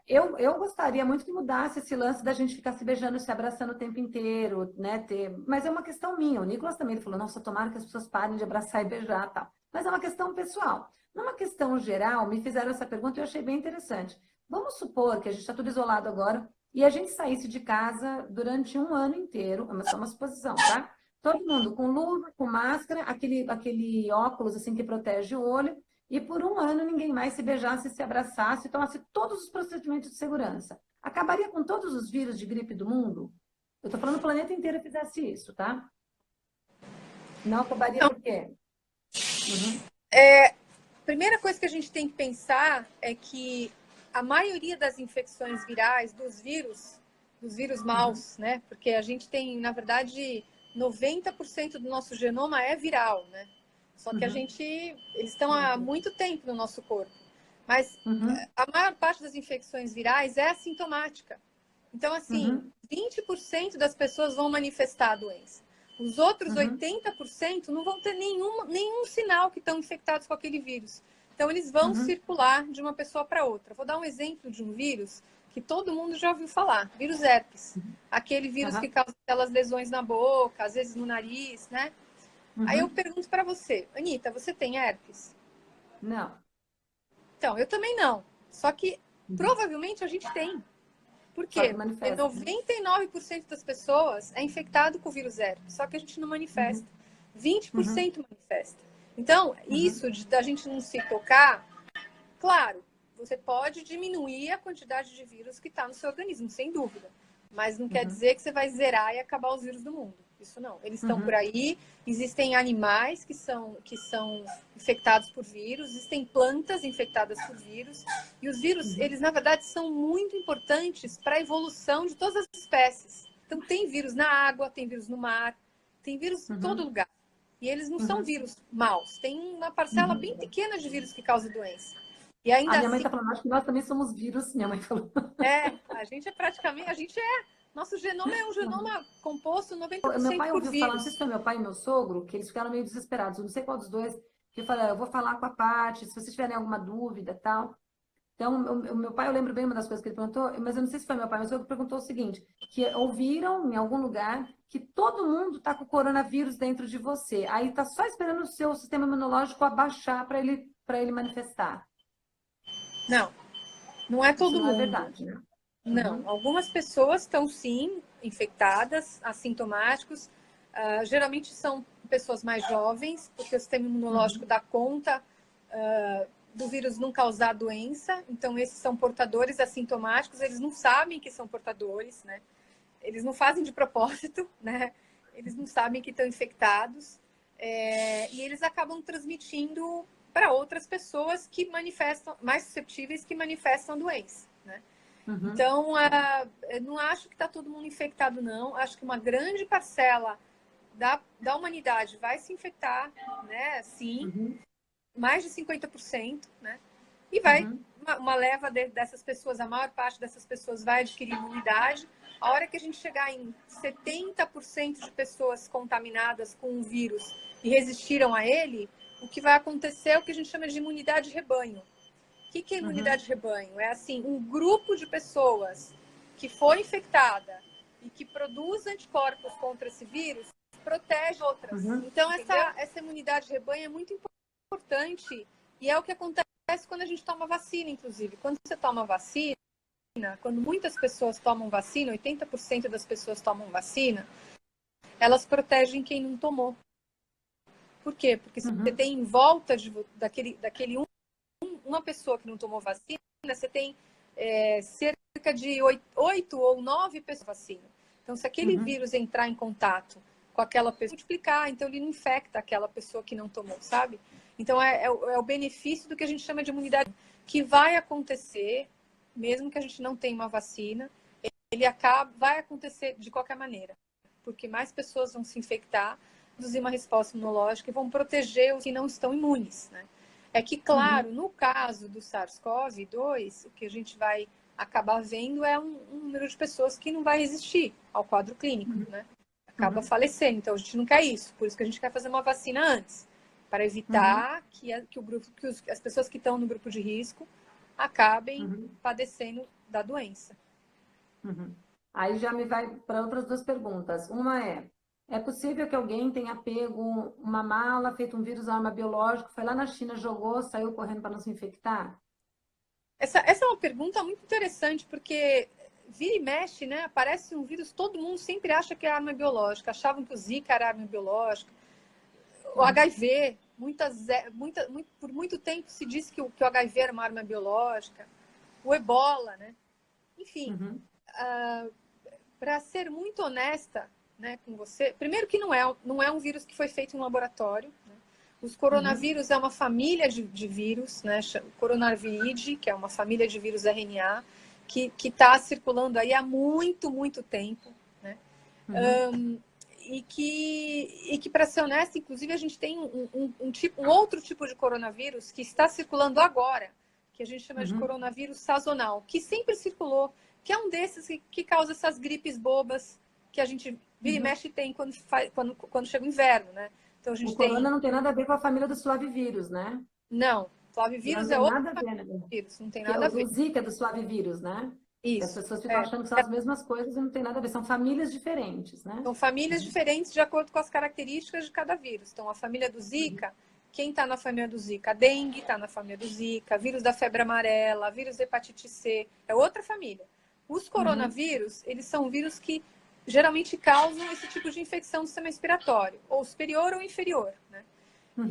Eu gostaria muito que mudasse esse lance da gente ficar se beijando, se abraçando o tempo inteiro, né? Mas é uma questão minha. O Nicolas também ele falou, nossa, tomara que as pessoas parem de abraçar e beijar, tal. Mas é uma questão pessoal. Numa questão geral, me fizeram essa pergunta e eu achei bem interessante. Vamos supor que a gente está tudo isolado agora e a gente saísse de casa durante um ano inteiro, é só uma suposição, tá? Todo mundo com luva, com máscara, aquele óculos assim que protege o olho, e por um ano ninguém mais se beijasse, se abraçasse, tomasse todos os procedimentos de segurança. Acabaria com todos os vírus de gripe do mundo? Eu estou falando o planeta inteiro fizesse isso, tá? Não acabaria por quê? Uhum, Primeira coisa que a gente tem que pensar é que a maioria das infecções virais, dos vírus uhum, maus, né? Porque a gente tem, na verdade, 90% do nosso genoma é viral, né? Só que uhum, eles estão há muito tempo no nosso corpo. Mas uhum, a maior parte das infecções virais é assintomática. Então, assim, uhum, 20% das pessoas vão manifestar a doença. Os outros uhum, 80% não vão ter nenhum sinal que estão infectados com aquele vírus. Então, eles vão uhum, circular de uma pessoa para outra. Vou dar um exemplo de um vírus que todo mundo já ouviu falar: vírus herpes. Aquele vírus que uhum, causa aquelas lesões na boca, às vezes no nariz, né? Aí eu uhum. pergunto para você, Anitta, você tem herpes? Não. Então, eu também não. Só que Uhum. provavelmente a gente tem. Por Só que quê? Porque manifesta, né? 99% das pessoas é infectado com o vírus herpes, só que a gente não manifesta. Uhum, uhum, 20% manifesta. Então, uhum, isso da gente não se tocar, claro, você pode diminuir a quantidade de vírus que está no seu organismo, sem dúvida. Mas não quer uhum, dizer que você vai zerar e acabar os vírus do mundo. Isso não. Eles estão por uhum, aí. Existem animais que são infectados por vírus, existem plantas infectadas por vírus. E os vírus, uhum, eles na verdade são muito importantes para a evolução de todas as espécies. Então, tem vírus na água, tem vírus no mar, tem vírus em todo uhum, lugar. E eles não são uhum, vírus maus. Tem uma parcela bem uhum. pequena de vírus que causa doença. E A ainda minha mãe assim, está falando, acho que nós também somos vírus, minha mãe falou. a gente é praticamente, nosso genoma é um genoma composto Meu 90% pai por ouviu falar, não sei se vírus. foi meu pai e meu sogro, que eles ficaram meio desesperados, eu não sei qual dos dois, que falaram, eu vou falar com a Paty, se vocês tiverem alguma dúvida tal. Então, o meu pai, eu lembro bem uma das coisas que ele perguntou, mas eu não sei se foi meu pai, mas ele perguntou o seguinte, que ouviram em algum lugar que todo mundo está com o coronavírus dentro de você. Aí está só esperando o seu sistema imunológico abaixar para ele manifestar. Não, não é Isso todo não é mundo. verdade, né? Não, Uhum, algumas pessoas estão sim infectadas, assintomáticos. Geralmente são pessoas mais jovens, porque o sistema imunológico uhum, dá conta do vírus não causar doença. Então, esses são portadores assintomáticos, eles não sabem que são portadores, né? Eles não fazem de propósito, né? Eles não sabem que estão infectados. E eles acabam transmitindo para outras pessoas que manifestam, mais susceptíveis que manifestam a doença, né? uhum, Então, eu não acho que está todo mundo infectado, não. Acho que uma grande parcela da humanidade vai se infectar, né? Sim, uhum, mais de 50%, né? E vai, uhum, uma leva dessas pessoas, a maior parte dessas pessoas vai adquirir imunidade. A hora que a gente chegar em 70% de pessoas contaminadas com o vírus e resistiram a ele, o que vai acontecer é o que a gente chama de imunidade de rebanho. O que é uhum, imunidade de rebanho? É assim, um grupo de pessoas que foi infectada e que produz anticorpos contra esse vírus protege outras. uhum, Então, essa imunidade de rebanho é muito importante e é o que acontece quando a gente toma vacina, inclusive. Quando você toma vacina, quando muitas pessoas tomam vacina, 80% das pessoas tomam vacina, elas protegem quem não tomou. Por quê? Porque se você uhum, tem em volta daquele uma pessoa que não tomou vacina, você tem cerca de 8 ou 9 pessoas vacina. Então, se aquele uhum, vírus entrar em contato com aquela pessoa, multiplicar, então ele não infecta aquela pessoa que não tomou, sabe? Então, é o benefício do que a gente chama de imunidade, que vai acontecer, mesmo que a gente não tenha uma vacina, vai acontecer de qualquer maneira, porque mais pessoas vão se infectar, produzir uma resposta imunológica e vão proteger os que não estão imunes, né? É que, claro, uhum, no caso do SARS-CoV-2, o que a gente vai acabar vendo é um número de pessoas que não vai resistir ao quadro clínico, uhum, né? Acaba uhum, falecendo. Então, a gente não quer isso. Por isso que a gente quer fazer uma vacina antes, para uhum, evitar que o grupo, as pessoas que estão no grupo de risco acabem uhum. padecendo da doença. Uhum. Aí já me vai para outras duas perguntas. Uma é, É possível que alguém tenha pego uma mala, feito um vírus arma biológico, foi lá na China, jogou, saiu correndo para não se infectar? Essa é uma pergunta muito interessante, porque vira e mexe, né? Aparece um vírus, todo mundo sempre acha que é arma biológica. Achavam que o Zika era arma biológica. O HIV, por muito tempo se disse que o HIV era uma arma biológica. O Ebola, né? Enfim, Uhum, para ser muito honesta, né, com você, primeiro que não é um vírus que foi feito em um laboratório. Né? Os uhum, coronavírus é uma família de vírus, né? O coronavíride, que é uma família de vírus RNA, que está circulando aí há muito, muito tempo. Né? uhum, E que para ser honesta, inclusive, a gente tem um outro tipo de coronavírus que está circulando agora, que a gente chama de uhum, coronavírus sazonal, que sempre circulou, que é um desses que causa essas gripes bobas que a gente vira e uhum. mexe tem quando chega o inverno, né? Então a O gente tem. corona não tem nada a ver com a família dos flavivírus, né? Não, Não flavivírus é tem outro nada a ver, né? vírus, não tem Que é nada a ver. o Zika é dos flavivírus, né? Que as Isso. pessoas ficam É. achando que são as mesmas coisas e não tem nada a ver. São famílias diferentes, né? São famílias Uhum, diferentes de acordo com as características de cada vírus. Então, a família do Zika, quem está na família do Zika? A dengue está na família do Zika, vírus da febre amarela, vírus da hepatite C, é outra família. Os uhum, coronavírus, eles são vírus que geralmente causam esse tipo de infecção do sistema respiratório, ou superior ou inferior, né?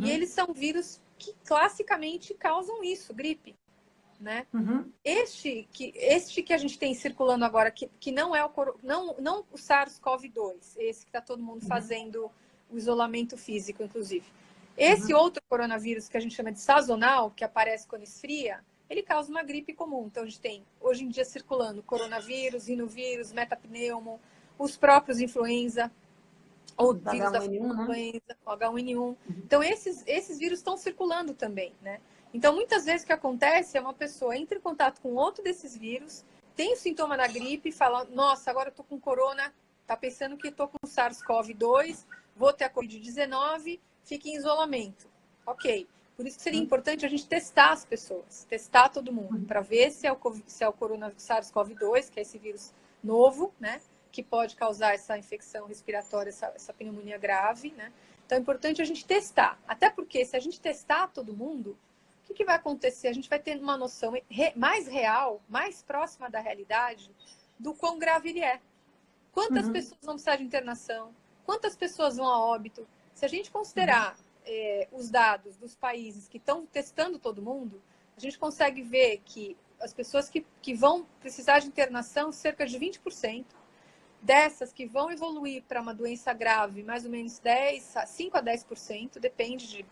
E uhum, eles são vírus que classicamente causam isso, gripe, né? uhum, Este que a gente tem circulando agora, que não é não o SARS-CoV-2, esse que está todo mundo uhum, fazendo o isolamento físico, inclusive. Esse uhum. outro coronavírus que a gente chama de sazonal, que aparece quando esfria, ele causa uma gripe comum. Então, a gente tem, hoje em dia, circulando coronavírus, rinovírus, metapneumo, os próprios influenza, ou vírus da H1N1, né? influenza, o H1N1. Uhum, Então, esses vírus estão circulando também, né? Então, muitas vezes o que acontece é uma pessoa entra em contato com outro desses vírus, tem o sintoma da gripe e fala, nossa, agora eu tô com corona, tá pensando que tô com SARS-CoV-2, vou ter a Covid-19, fique em isolamento. Ok. Por isso que seria importante a gente testar as pessoas, testar todo mundo, uhum, para ver se é o corona SARS-CoV-2, que é esse vírus novo, né? Que pode causar essa infecção respiratória, essa pneumonia grave, né? Então é importante a gente testar. Até porque se a gente testar todo mundo, o que vai acontecer? A gente vai ter uma noção mais real, mais próxima da realidade do quão grave ele é. Quantas uhum, pessoas vão precisar de internação? Quantas pessoas vão a óbito? Se a gente uhum, considerar os dados dos países que estão testando todo mundo, a gente consegue ver que as pessoas que vão precisar de internação, cerca de 20%, dessas que vão evoluir para uma doença grave, mais ou menos 5 a 10%, depende de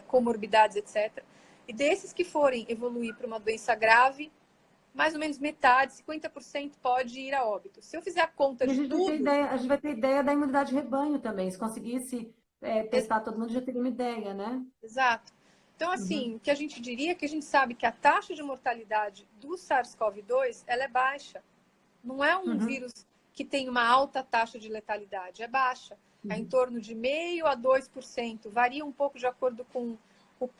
comorbidades, etc. E desses que forem evoluir para uma doença grave, mais ou menos metade, 50% pode ir a óbito. Se eu fizer a conta E a de gente vai ter tudo, ideia, a gente vai ter ideia da imunidade de rebanho também. Se conseguisse, testar todo mundo, já teria uma ideia, né? exato. Então, Uhum, assim, o que a gente diria é que a gente sabe que a taxa de mortalidade do SARS-CoV-2 ela é baixa. Não é um uhum, vírus que tem uma alta taxa de letalidade, é baixa. É em uhum. torno de 0,5% a 2%. Varia um pouco de acordo com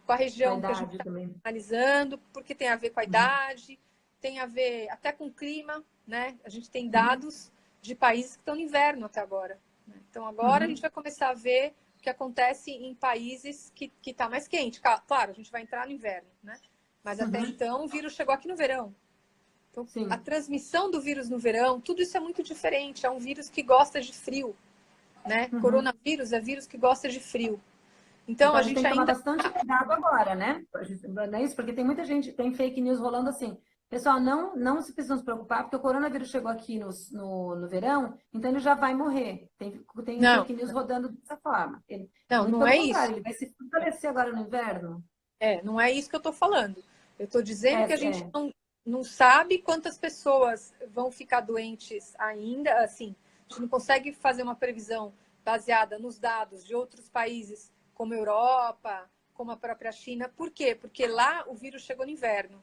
a Com a região que a gente idade está também. analisando, porque tem a ver com a Uhum, idade, tem a ver até com o clima, né? A gente tem uhum, dados de países que estão no inverno até agora. Né? Então, agora a gente uhum, vai começar a ver o que acontece em países que está mais quente. Claro, a gente vai entrar no inverno, né? Mas até uhum. então o vírus chegou aqui no verão. Então, a Sim. transmissão do vírus no verão, tudo isso é muito diferente. É um vírus que gosta de frio, né? Uhum. Coronavírus é vírus que gosta de frio. Então, Então a a gente tem gente que tomar ainda. bastante cuidado agora, né? Não é isso? Porque tem muita gente, tem fake news rolando assim. Pessoal, não se precisam se preocupar, porque o coronavírus chegou aqui no verão, então ele já vai morrer. Tem Não, fake news rodando dessa forma. Muito não pelo é isso. contrário, ele vai se fortalecer agora no inverno. Não é isso que eu estou falando. Eu estou É, dizendo que a gente é. não sabe quantas pessoas vão ficar doentes ainda. Assim, a gente não consegue fazer uma previsão baseada nos dados de outros países, como a Europa, como a própria China. Por quê? Porque lá o vírus chegou no inverno.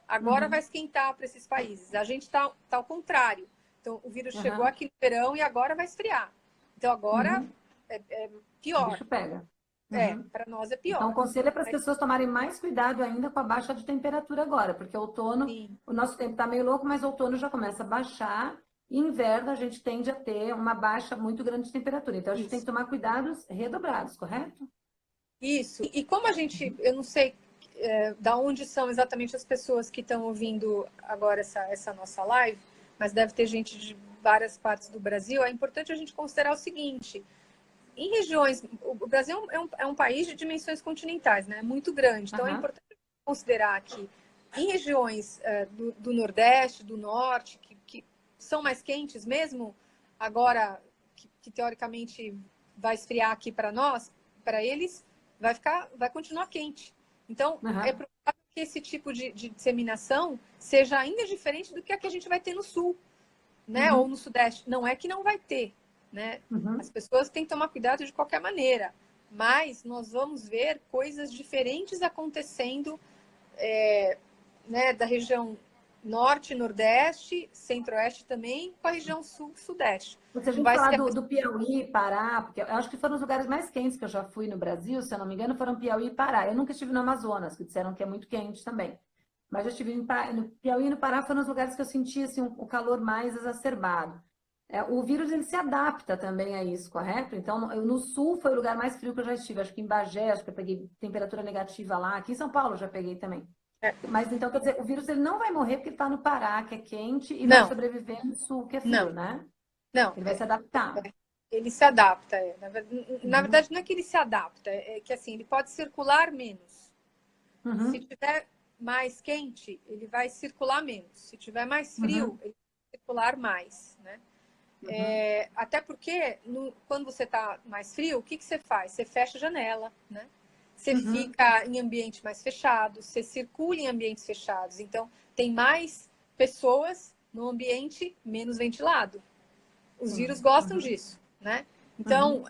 Agora vai Uhum, esquentar para esses países. A gente está ao contrário. Então, o vírus chegou uhum, aqui no verão e agora vai esfriar. Então, agora uhum. é O pior. bicho pega. Uhum. Para nós é Então, pior. o conselho é para as Mas, pessoas tomarem mais cuidado ainda com a baixa de temperatura agora, porque outono, sim, o nosso tempo está meio louco, mas outono já começa a baixar E inverno a gente tende a ter uma baixa muito grande de temperatura. Então, a gente tem que tomar cuidados redobrados, correto? Isso. E como a gente, eu não sei da onde são exatamente as pessoas que estão ouvindo agora essa nossa live, mas deve ter gente de várias partes do Brasil, é importante a gente considerar o seguinte: em regiões, o Brasil é um país de dimensões continentais, né? Muito grande. Então, é importante considerar que em regiões do Nordeste, do Norte, que são mais quentes, mesmo agora que teoricamente vai esfriar aqui para nós, para eles vai continuar quente. Então, é provável que esse tipo de disseminação seja ainda diferente do que a gente vai ter no Sul, né? Ou no Sudeste. Não é que não vai ter, né? As pessoas têm que tomar cuidado de qualquer maneira, mas nós vamos ver coisas diferentes acontecendo, né, da região Norte, Nordeste, Centro-Oeste também, com a região Sul, Sudeste. Se a gente falar do Piauí, Pará, porque eu acho que foram os lugares mais quentes que eu já fui no Brasil, se eu não me engano, foram Piauí e Pará. Eu nunca estive no Amazonas, que disseram que é muito quente também. Mas eu estive no Piauí e no Pará, foram os lugares que eu senti assim, o calor mais exacerbado. O vírus ele se adapta também a isso, correto? Então, no sul foi o lugar mais frio que eu já estive. Acho que em Bagé, acho que eu peguei temperatura negativa lá. Aqui em São Paulo eu já peguei também. Mas então, quer dizer, o vírus ele não vai morrer porque ele está no Pará, que é quente, e vai sobreviver no sul, que é frio, né? Não. Ele vai se adaptar. Ele se adapta. Na verdade, não é que ele se adapta, é que assim, ele pode circular menos. Se tiver mais quente, ele vai circular menos. Se tiver mais frio, ele vai circular mais, né? Até porque, quando você está mais frio, o que você faz? Você fecha a janela, né? Você fica em ambiente mais fechado, você circula em ambientes fechados. Então, tem mais pessoas no ambiente menos ventilado. Os vírus gostam disso, né? Então,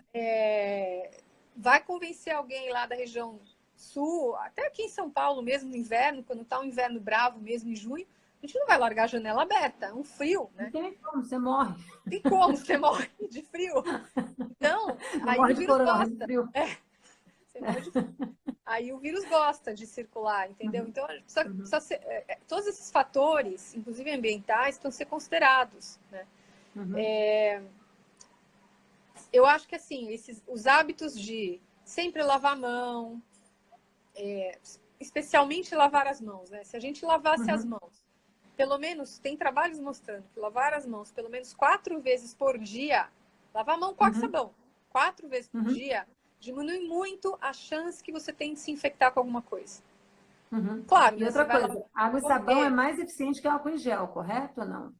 vai convencer alguém lá da região sul, até aqui em São Paulo mesmo, no inverno, quando está um inverno bravo mesmo, em junho, a gente não vai largar a janela aberta, é um frio, né? Não tem como, você morre. Tem como, você morre de frio. Então, aí morre o de vírus corona, gosta. de frio. Você morre de frio. Aí o vírus gosta de circular, entendeu? Então, todos esses fatores, inclusive ambientais, estão a ser considerados, né? Eu acho que assim, os hábitos de sempre lavar a mão, especialmente lavar as mãos, né? Se a gente lavasse as mãos, pelo menos, tem trabalhos mostrando que lavar as mãos pelo menos 4 vezes por dia, lavar a mão com água e sabão, 4 vezes por dia, diminui muito a chance que você tem de se infectar com alguma coisa. Claro, E né? outra coisa, água e sabão é mais eficiente que álcool em gel, correto ou não?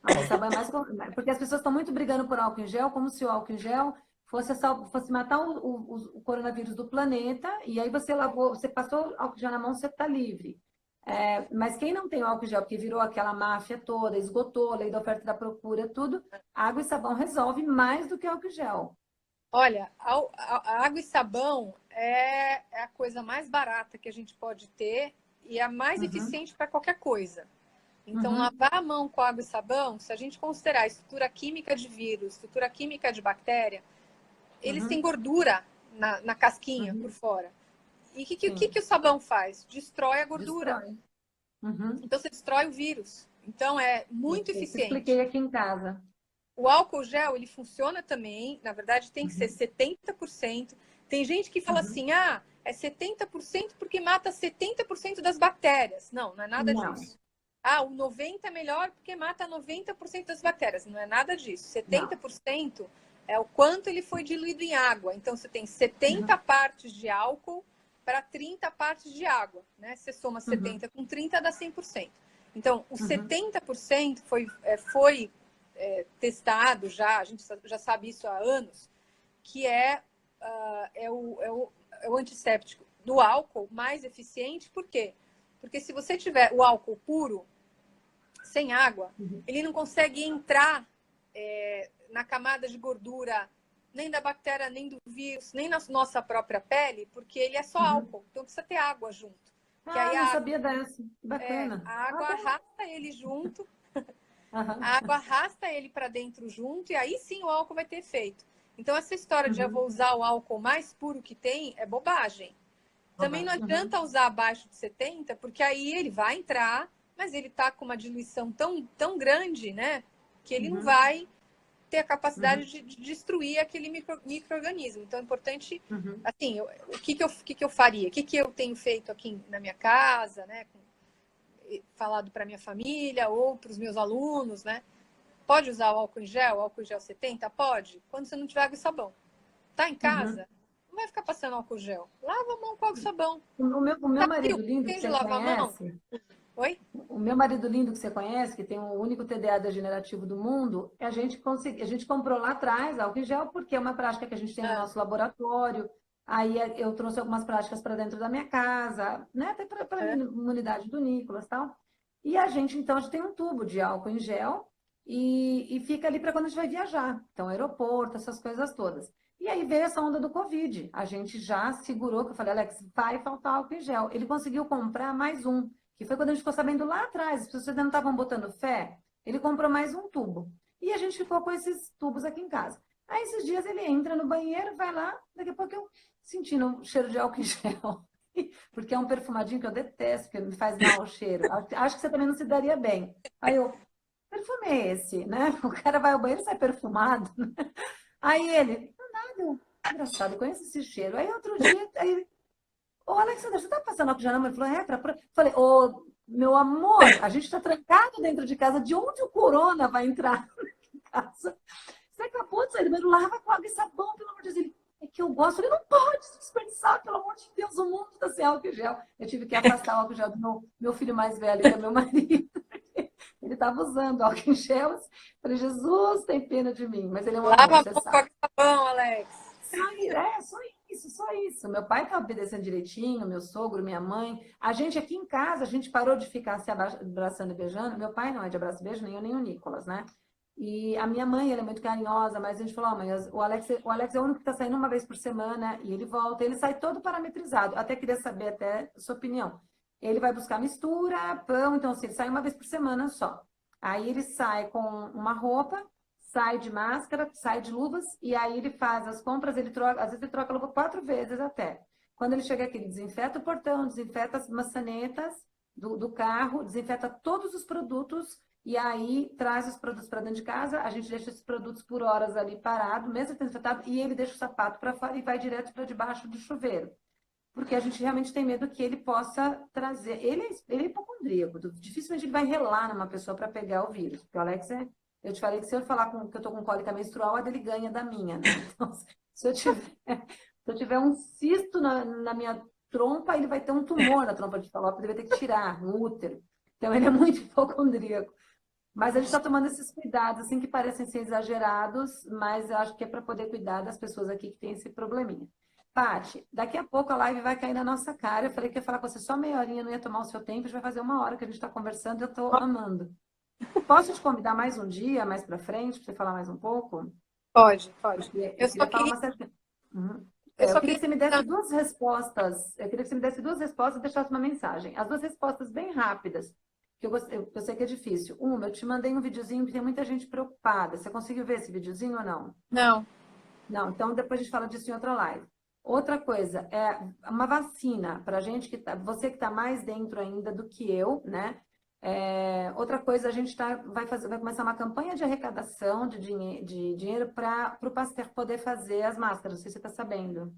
Água e sabão é mais... Porque as pessoas estão muito brigando por álcool em gel, como se o álcool em gel fosse matar o coronavírus do planeta, e aí você lavou, você passou álcool em gel na mão, você está livre. Mas quem não tem o álcool em gel, porque virou aquela máfia toda, esgotou, lei da oferta e da procura, tudo, água e sabão resolve mais do que álcool em gel. Olha, a água e sabão é a coisa mais barata que a gente pode ter e a mais eficiente para qualquer coisa. Então, lavar a mão com água e sabão, se a gente considerar a estrutura química de vírus, estrutura química de bactéria, eles têm gordura na casquinha por fora. E o que o sabão faz? Destrói a gordura. Destrói. Então, você destrói o vírus. Então, é muito eficiente. Eu expliquei aqui em casa. O álcool gel, ele funciona também. Na verdade, tem que ser 70%. Tem gente que fala assim, é 70% porque mata 70% das bactérias. Não, não é nada disso. O 90% é melhor porque mata 90% das bactérias. Não é nada disso. 70% é o quanto ele foi diluído em água. Então, você tem 70 partes de álcool para 30 partes de água, né? Você soma 70 com 30, dá 100%. Então, o 70% foi testado já, a gente já sabe isso há anos, que é o antisséptico do álcool mais eficiente. Por quê? Porque se você tiver o álcool puro, sem água, ele não consegue entrar na camada de gordura nem da bactéria, nem do vírus, nem na nossa própria pele, porque ele é só álcool. Então precisa ter água junto. Que aí não sabia dessa. Bacana. A água arrasta ele junto, a água arrasta ele para dentro junto, e aí sim o álcool vai ter efeito. Então essa história de eu vou usar o álcool mais puro que tem é bobagem. Também não adianta usar abaixo de 70, porque aí ele vai entrar, mas ele está com uma diluição tão grande, né, que ele não vai ter a capacidade de destruir aquele micro-organismo. Então, é importante, assim, o que eu faria? O que eu tenho feito aqui na minha casa, né, falado para minha família ou para os meus alunos, né? Pode usar o álcool em gel 70? Pode, quando você não tiver água e sabão. Tá em casa? Não vai ficar passando álcool gel. Lava a mão com água e sabão. O meu marido lindo que Tem de você lavar a mão? conhece, Oi? o meu marido lindo que você conhece, que tem o único TDA degenerativo do mundo, a gente comprou lá atrás álcool em gel, porque é uma prática que a gente tem no nosso laboratório. Aí eu trouxe algumas práticas para dentro da minha casa, né? Até para a imunidade do Nicolas e tal. E então, a gente tem um tubo de álcool em gel e fica ali para quando a gente vai viajar. Então, aeroporto, essas coisas todas. E aí veio essa onda do Covid. A gente já segurou, que eu falei, Alex, vai faltar álcool em gel. Ele conseguiu comprar mais um, que foi quando a gente ficou sabendo lá atrás, as pessoas ainda não estavam botando fé. Ele comprou mais um tubo. E a gente ficou com esses tubos aqui em casa. Aí, esses dias, ele entra no banheiro, vai lá, daqui a pouco eu sentindo o cheiro de álcool em gel. Porque é um perfumadinho que eu detesto, porque me faz mal o cheiro. Acho que você também não se daria bem. Aí eu, perfume é esse, né? O cara vai ao banheiro e sai perfumado. Aí ele, nada, engraçado, eu conheço esse cheiro. Aí outro dia, ô Alexandre, você tá passando álcool gel? Ele falou, Falei, ô, meu amor, a gente tá trancado dentro de casa, de onde o corona vai entrar em casa? Você acabou de sair do banheiro, lava com água e sabão, pelo amor de Deus. Ele, é que eu gosto. Ele não pode se desperdiçar, pelo amor de Deus, o mundo está sem álcool gel. Eu tive que afastar o álcool gel do meu filho mais velho, que é meu marido. Ele estava usando álcool gel. Falei, Jesus, tem pena de mim. Mas ele é um amor, Lava você a mão com sabe. água e sabão, Alex. Só isso. Meu pai está obedecendo direitinho, meu sogro, minha mãe. A gente aqui em casa, a gente parou de ficar se abraçando e beijando. Meu pai não é de abraço e beijo, nem eu, nem o Nicolas, né? E a minha mãe, ela é muito carinhosa, mas a gente falou, mãe, o Alex é o único que está saindo uma vez por semana e ele volta, ele sai todo parametrizado. Até queria saber até a sua opinião. Ele vai buscar mistura, pão, então assim, ele sai uma vez por semana só. Aí ele sai com uma roupa, sai de máscara, sai de luvas, e aí ele faz as compras, ele troca, às vezes ele troca a luva 4 vezes até. Quando ele chega aqui, ele desinfeta o portão, desinfeta as maçanetas do carro, desinfeta todos os produtos e aí traz os produtos para dentro de casa, a gente deixa esses produtos por horas ali parado, mesmo desinfetado, e ele deixa o sapato para fora e vai direto para debaixo do chuveiro. Porque a gente realmente tem medo que ele possa trazer. Ele é hipocondríaco, dificilmente ele vai relar numa pessoa para pegar o vírus. Porque o Alex eu te falei que se eu falar que eu estou com cólica menstrual, a dele ganha da minha, né? Então, se eu tiver um cisto na minha trompa, ele vai ter um tumor na trompa de falópio, ele vai ter que tirar no útero. Então, ele é muito hipocondríaco. Mas a gente está tomando esses cuidados, assim, que parecem ser exagerados, mas eu acho que é para poder cuidar das pessoas aqui que têm esse probleminha. Paty, daqui a pouco a live vai cair na nossa cara. Eu falei que ia falar com você só meia horinha, não ia tomar o seu tempo, a gente vai fazer uma hora que a gente está conversando e eu estou amando. Posso te convidar mais um dia, mais para frente, para você falar mais um pouco? Pode. Eu só queria falar uma eu queria que você me desse duas respostas. Eu queria que você me desse duas respostas e deixasse uma mensagem. As duas respostas bem rápidas, que eu sei que é difícil. Uma, eu te mandei um videozinho que tem muita gente preocupada. Você conseguiu ver esse videozinho ou não? Não. Não, então depois a gente fala disso em outra live. Outra coisa, é uma vacina para gente você que está mais dentro ainda do que eu, né? Outra coisa, a gente vai começar uma campanha de arrecadação de dinheiro para o Pasteur poder fazer as máscaras, não sei se você está sabendo.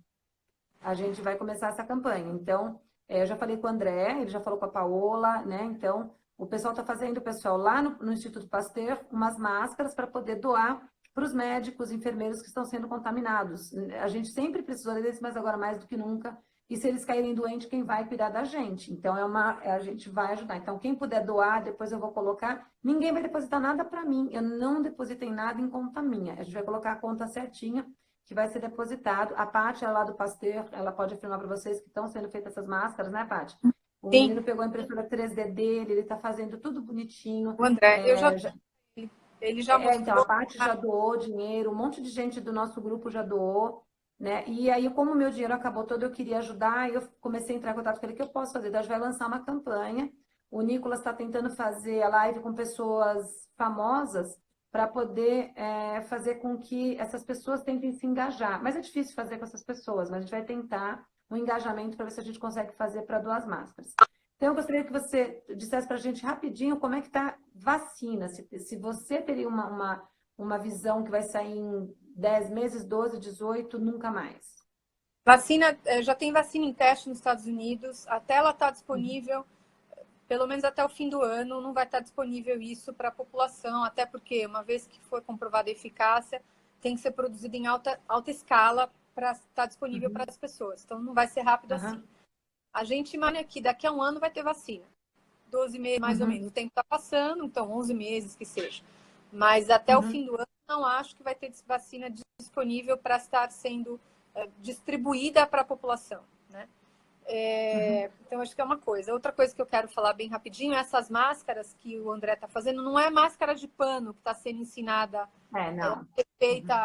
A gente vai começar essa campanha. Então, eu já falei com o André, ele já falou com a Paola, né? Então, o pessoal está fazendo, o pessoal lá no Instituto Pasteur, umas máscaras para poder doar para os médicos, enfermeiros que estão sendo contaminados. A gente sempre precisou deles, mas agora mais do que nunca. E se eles caírem doentes, quem vai cuidar da gente? Então, a gente vai ajudar. Então, quem puder doar, depois eu vou colocar. Ninguém vai depositar nada para mim. Eu não depositei nada em conta minha. A gente vai colocar a conta certinha que vai ser depositado. A Paty, ela lá do Pasteur, ela pode afirmar para vocês que estão sendo feitas essas máscaras, né, Paty? O Sim. menino pegou a impressora 3D dele, ele está fazendo tudo bonitinho. O André, ele já mostrou. Então, a Paty já doou dinheiro, um monte de gente do nosso grupo já doou, né? E aí, como o meu dinheiro acabou todo, eu queria ajudar, e eu comecei a entrar em contato com ele, o que eu posso fazer? Então, a gente vai lançar uma campanha. O Nicolas está tentando fazer a live com pessoas famosas para poder fazer com que essas pessoas tentem se engajar. Mas é difícil fazer com essas pessoas, mas a gente vai tentar um engajamento para ver se a gente consegue fazer para doar as máscaras. Então, eu gostaria que você dissesse para a gente rapidinho como é que está vacina. Se você teria uma visão que vai sair em 10 meses, 12, 18, nunca mais. Vacina, já tem vacina em teste nos Estados Unidos, até ela está Uhum. disponível, pelo menos até o fim do ano, não vai estar disponível isso para a população, até porque, uma vez que for comprovada a eficácia, tem que ser produzido em alta escala para estar disponível para Uhum. as pessoas. Então, não vai ser rápido assim. Aham. A gente imagina que daqui a um ano vai ter vacina. 12 meses, mais ou Uhum. menos. O tempo está passando, então 11 meses que seja. Mas até o Uhum. fim do ano, não acho que vai ter vacina disponível para estar sendo distribuída para a população, né? Uhum. Então, acho que é uma coisa. Outra coisa que eu quero falar bem rapidinho, essas máscaras que o André está fazendo, não é máscara de pano que está sendo ensinada, Não. feita Uhum.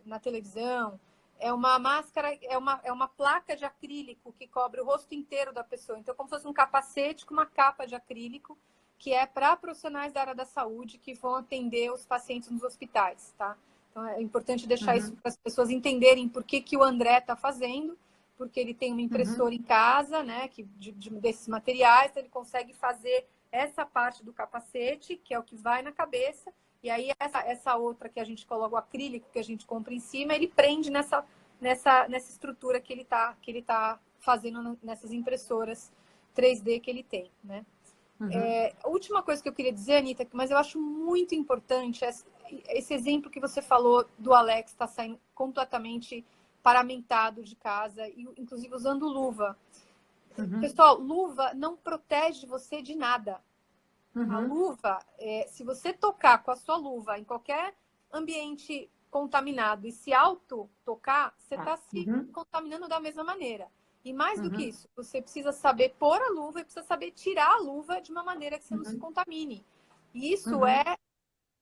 na televisão. É uma máscara, é uma placa de acrílico que cobre o rosto inteiro da pessoa. Então, como se fosse um capacete com uma capa de acrílico, que é para profissionais da área da saúde que vão atender os pacientes nos hospitais, tá? Então, é importante deixar isso Uhum. para as pessoas entenderem por que o André está fazendo, porque ele tem uma Uhum. impressora em casa, né, desses materiais, então ele consegue fazer essa parte do capacete, que é o que vai na cabeça, e aí essa outra que a gente coloca, o acrílico que a gente compra em cima, ele prende nessa estrutura que ele tá fazendo nessas impressoras 3D que ele tem, né? Uhum. A última coisa que eu queria dizer, Anitta, mas eu acho muito importante esse exemplo que você falou do Alex estar saindo completamente paramentado de casa, e inclusive usando luva. Uhum. Pessoal, luva não protege você de nada. A Uhum. luva, se você tocar com a sua luva em qualquer ambiente contaminado e se auto-tocar, você Tá. está se Uhum. contaminando da mesma maneira. E mais do que Uhum. isso, você precisa saber pôr a luva e precisa saber tirar a luva de uma maneira que você não se Uhum. contamine. E isso Uhum.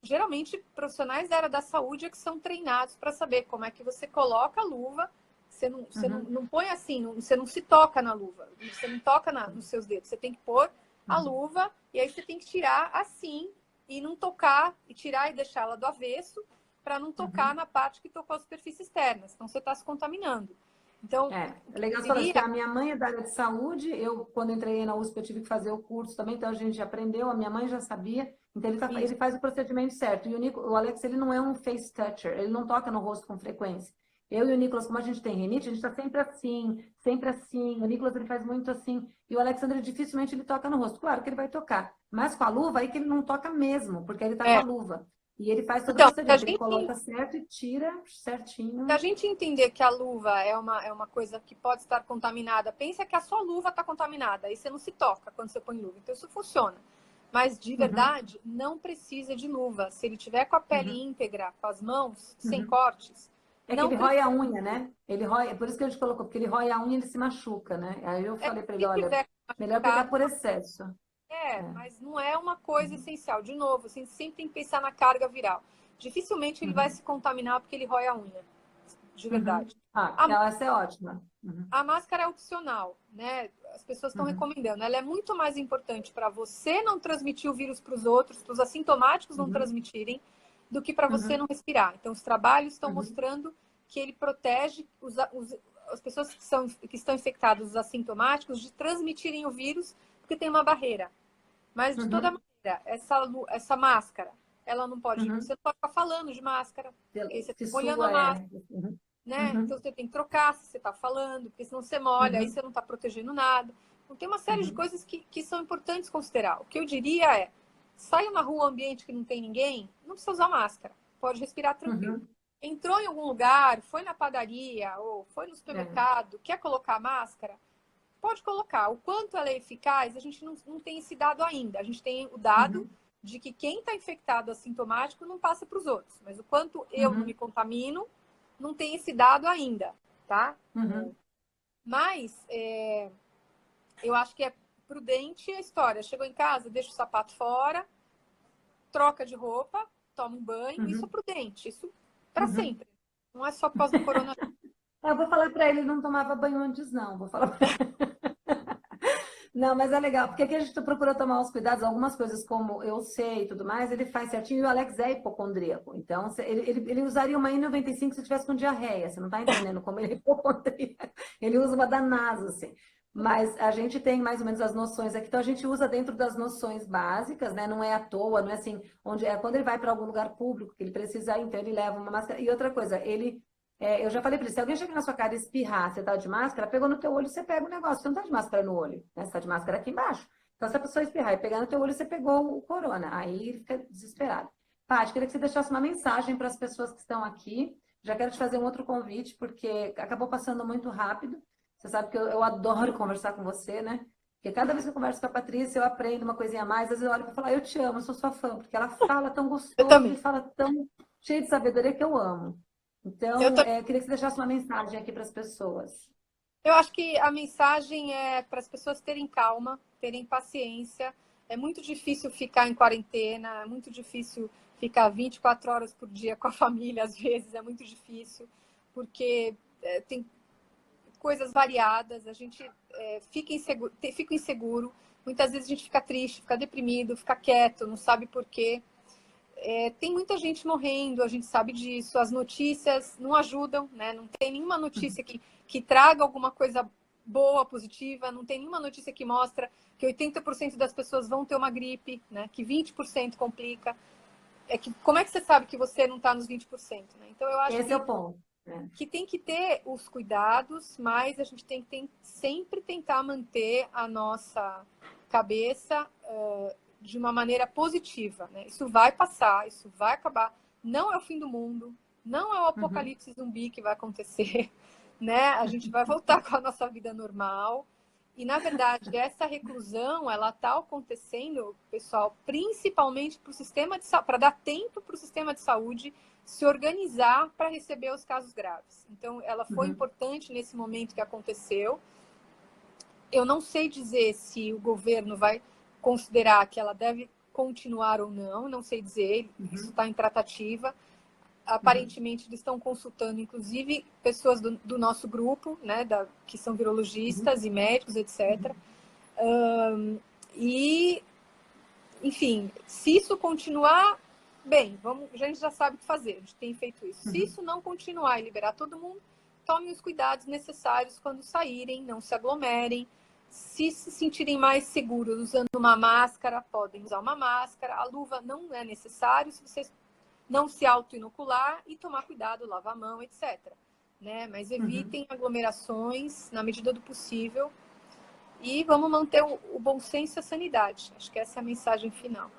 geralmente, profissionais da área da saúde é que são treinados para saber como é que você coloca a luva. Você Uhum. não põe assim, você não se toca na luva, você não toca nos seus dedos. Você tem que pôr a Uhum. luva e aí você tem que tirar assim e não tocar, e tirar e deixá-la do avesso para não tocar Uhum. na parte que tocou as superfícies externas. Então, você está se contaminando. Então, o É que eu legal você falar isso, porque diria a minha mãe é da área de saúde, eu, quando entrei na USP, eu tive que fazer o curso também, então a gente já aprendeu, a minha mãe já sabia, então ele faz o procedimento certo. E o Alex, ele não é um face toucher, ele não toca no rosto com frequência. Eu e o Nicolas, como a gente tem rinite, a gente está sempre assim, sempre assim. O Nicolas, ele faz muito assim. E o Alexandre, dificilmente ele toca no rosto. Claro que ele vai tocar, mas com a luva, aí que ele não toca mesmo, porque ele está com a é, luva. E ele faz todo o então, se a procedimento, ele gente coloca certo e tira Se a certinho. gente entender que a luva é uma coisa que pode estar contaminada, pensa que a sua luva está contaminada, aí você não se toca quando você põe luva. Então isso funciona. Mas de Uhum, verdade, não precisa de luva. Se ele tiver com a pele uhum, íntegra, com as mãos, sem uhum. cortes, É que não ele rói a precisa. unha, né? Ele rói, é por isso que a gente colocou, porque ele rói a unha e ele se machuca, né? Aí eu falei para ele, Se olha, tiver melhor pegar machucado, por excesso. É. mas não é uma coisa Uhum, essencial. De novo, assim, sempre tem que pensar na carga viral. Dificilmente ele vai uhum, se contaminar porque ele rói a unha, de uhum. verdade. Ah, A essa é ótima. Uhum, A máscara é opcional, né? As pessoas estão uhum, recomendando. Ela é muito mais importante para você não transmitir o vírus para os outros, para os assintomáticos não uhum, transmitirem, do que para você uhum, não respirar. Então, os trabalhos estão uhum, mostrando que ele protege as pessoas que estão infectadas, os assintomáticos, de transmitirem o vírus, porque tem uma barreira. Mas, de toda uhum, maneira, essa máscara, ela não pode. uhum. Você não pode ficar falando de máscara, porque você Que está molhando a sua máscara, é. Uhum, né? uhum, Então você tem que trocar se você está falando, porque senão você molha, aí uhum, você não está protegendo nada. Então tem uma série de uhum, coisas que são importantes considerar. O que eu diria é, sai na rua, um ambiente que não tem ninguém, não precisa usar máscara, pode respirar tranquilo. uhum. Entrou em algum lugar, foi na padaria ou foi no É. supermercado, quer colocar máscara, pode colocar. O quanto ela é eficaz, a gente não tem esse dado ainda. A gente tem o dado Uhum, de que quem está infectado assintomático não passa para os outros. Mas o quanto eu não me uhum, contamino, não tem esse dado ainda, tá? uhum, Mas eu acho que é prudente a história. Chegou em casa, deixa o sapato fora, troca de roupa, toma um banho. Isso é uhum, prudente, isso para uhum. sempre. Não é só por causa do coronavírus. Eu vou falar para ele, ele não tomava banho antes, não. Vou falar. Não, mas é legal, porque aqui a gente procura tomar os cuidados, algumas coisas como eu sei e tudo mais, ele faz certinho, e o Alex é hipocondríaco. Então, ele usaria uma N95 se tivesse com diarreia, você não está entendendo como ele é hipocondríaco. Ele usa uma da NASA, assim. Mas a gente tem mais ou menos as noções aqui, então a gente usa dentro das noções básicas, né? Não é à toa, não é assim, onde é quando ele vai para algum lugar público, que ele precisa, então ele leva uma máscara. E outra coisa, eu já falei para ele, se alguém chegar na sua cara e espirrar, você tá de máscara, pegou no teu olho, você pega o negócio, você não tá de máscara no olho, né? Você tá de máscara aqui embaixo. Então, se a pessoa espirrar e pegar no teu olho, você pegou o corona, aí ele fica desesperado. Paty, queria que você deixasse uma mensagem para as pessoas que estão aqui. Já quero te fazer um outro convite, porque acabou passando muito rápido. Você sabe que eu adoro conversar com você, né? Porque cada vez que eu converso com a Patrícia, eu aprendo uma coisinha a mais. Às vezes eu olho para falar, eu te amo, eu sou sua fã, porque ela fala tão Eu gostoso e também. fala tão cheio de sabedoria que eu amo. Eu, Então, tam- eu queria que você deixasse uma mensagem aqui para as pessoas. eu acho que a mensagem é para as pessoas terem calma, terem paciência. É muito difícil ficar em quarentena, é muito difícil ficar 24 horas por dia com a família, às vezes, é muito difícil, porque tem coisas variadas, a gente fica inseguro, muitas vezes a gente fica triste, fica deprimido, fica quieto, não sabe por quê. Tem muita gente morrendo, a gente sabe disso, as notícias não ajudam, né? Não tem nenhuma notícia que traga alguma coisa boa, positiva, não tem nenhuma notícia que mostra que 80% das pessoas vão ter uma gripe, né? Que 20% complica. Como é que você sabe que você não está nos 20%, né? Então, eu acho Esse é o ponto, né? que tem que ter os cuidados, mas a gente tem que sempre tentar manter a nossa cabeça de uma maneira positiva, né? Isso vai passar, isso vai acabar. Não é o fim do mundo, não é o Uhum. apocalipse zumbi que vai acontecer, né? A gente vai voltar com a nossa vida normal. E, na verdade, essa reclusão, ela está acontecendo, pessoal, principalmente para o sistema de saúde, para dar tempo para o sistema de saúde se organizar para receber os casos graves. Então, ela foi Uhum. importante nesse momento que aconteceu. Eu não sei dizer se o governo vai considerar que ela deve continuar ou não sei dizer, isso Uhum. está em tratativa. Uhum. Aparentemente, eles estão consultando, inclusive, pessoas do nosso grupo, né, que são Uhum. virologistas e médicos, etc. Uhum. E, enfim, se isso continuar, bem, a gente já sabe o que fazer, a gente tem feito isso. Se Uhum. isso não continuar e liberar todo mundo, tomem os cuidados necessários quando saírem, não se aglomerem. Se sentirem mais seguros usando uma máscara, podem usar uma máscara. A luva não é necessário se vocês não se auto-inocular e tomar cuidado, lavar a mão, etc. Né? Mas Uhum. evitem aglomerações na medida do possível. E vamos manter o bom senso e a sanidade. Acho que essa é a mensagem final.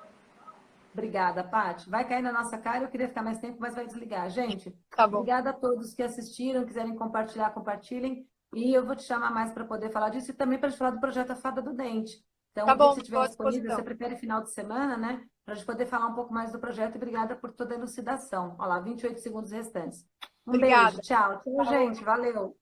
Obrigada, Paty. Vai cair na nossa cara, eu queria ficar mais tempo, mas vai desligar. Gente, Tá bom. obrigada a todos que assistiram, quiserem compartilhar, compartilhem. E eu vou te chamar mais para poder falar disso e também para te falar do projeto A Fada do Dente. Então, Tá o dia que bom, você estou estiver à disponível, você disposição. prefere final de semana, né? Para a gente poder falar um pouco mais do projeto. E obrigada por toda a elucidação. Olha lá, 28 segundos restantes. Um beijo, Obrigada. tchau. Tchau, Tchau. gente. Valeu.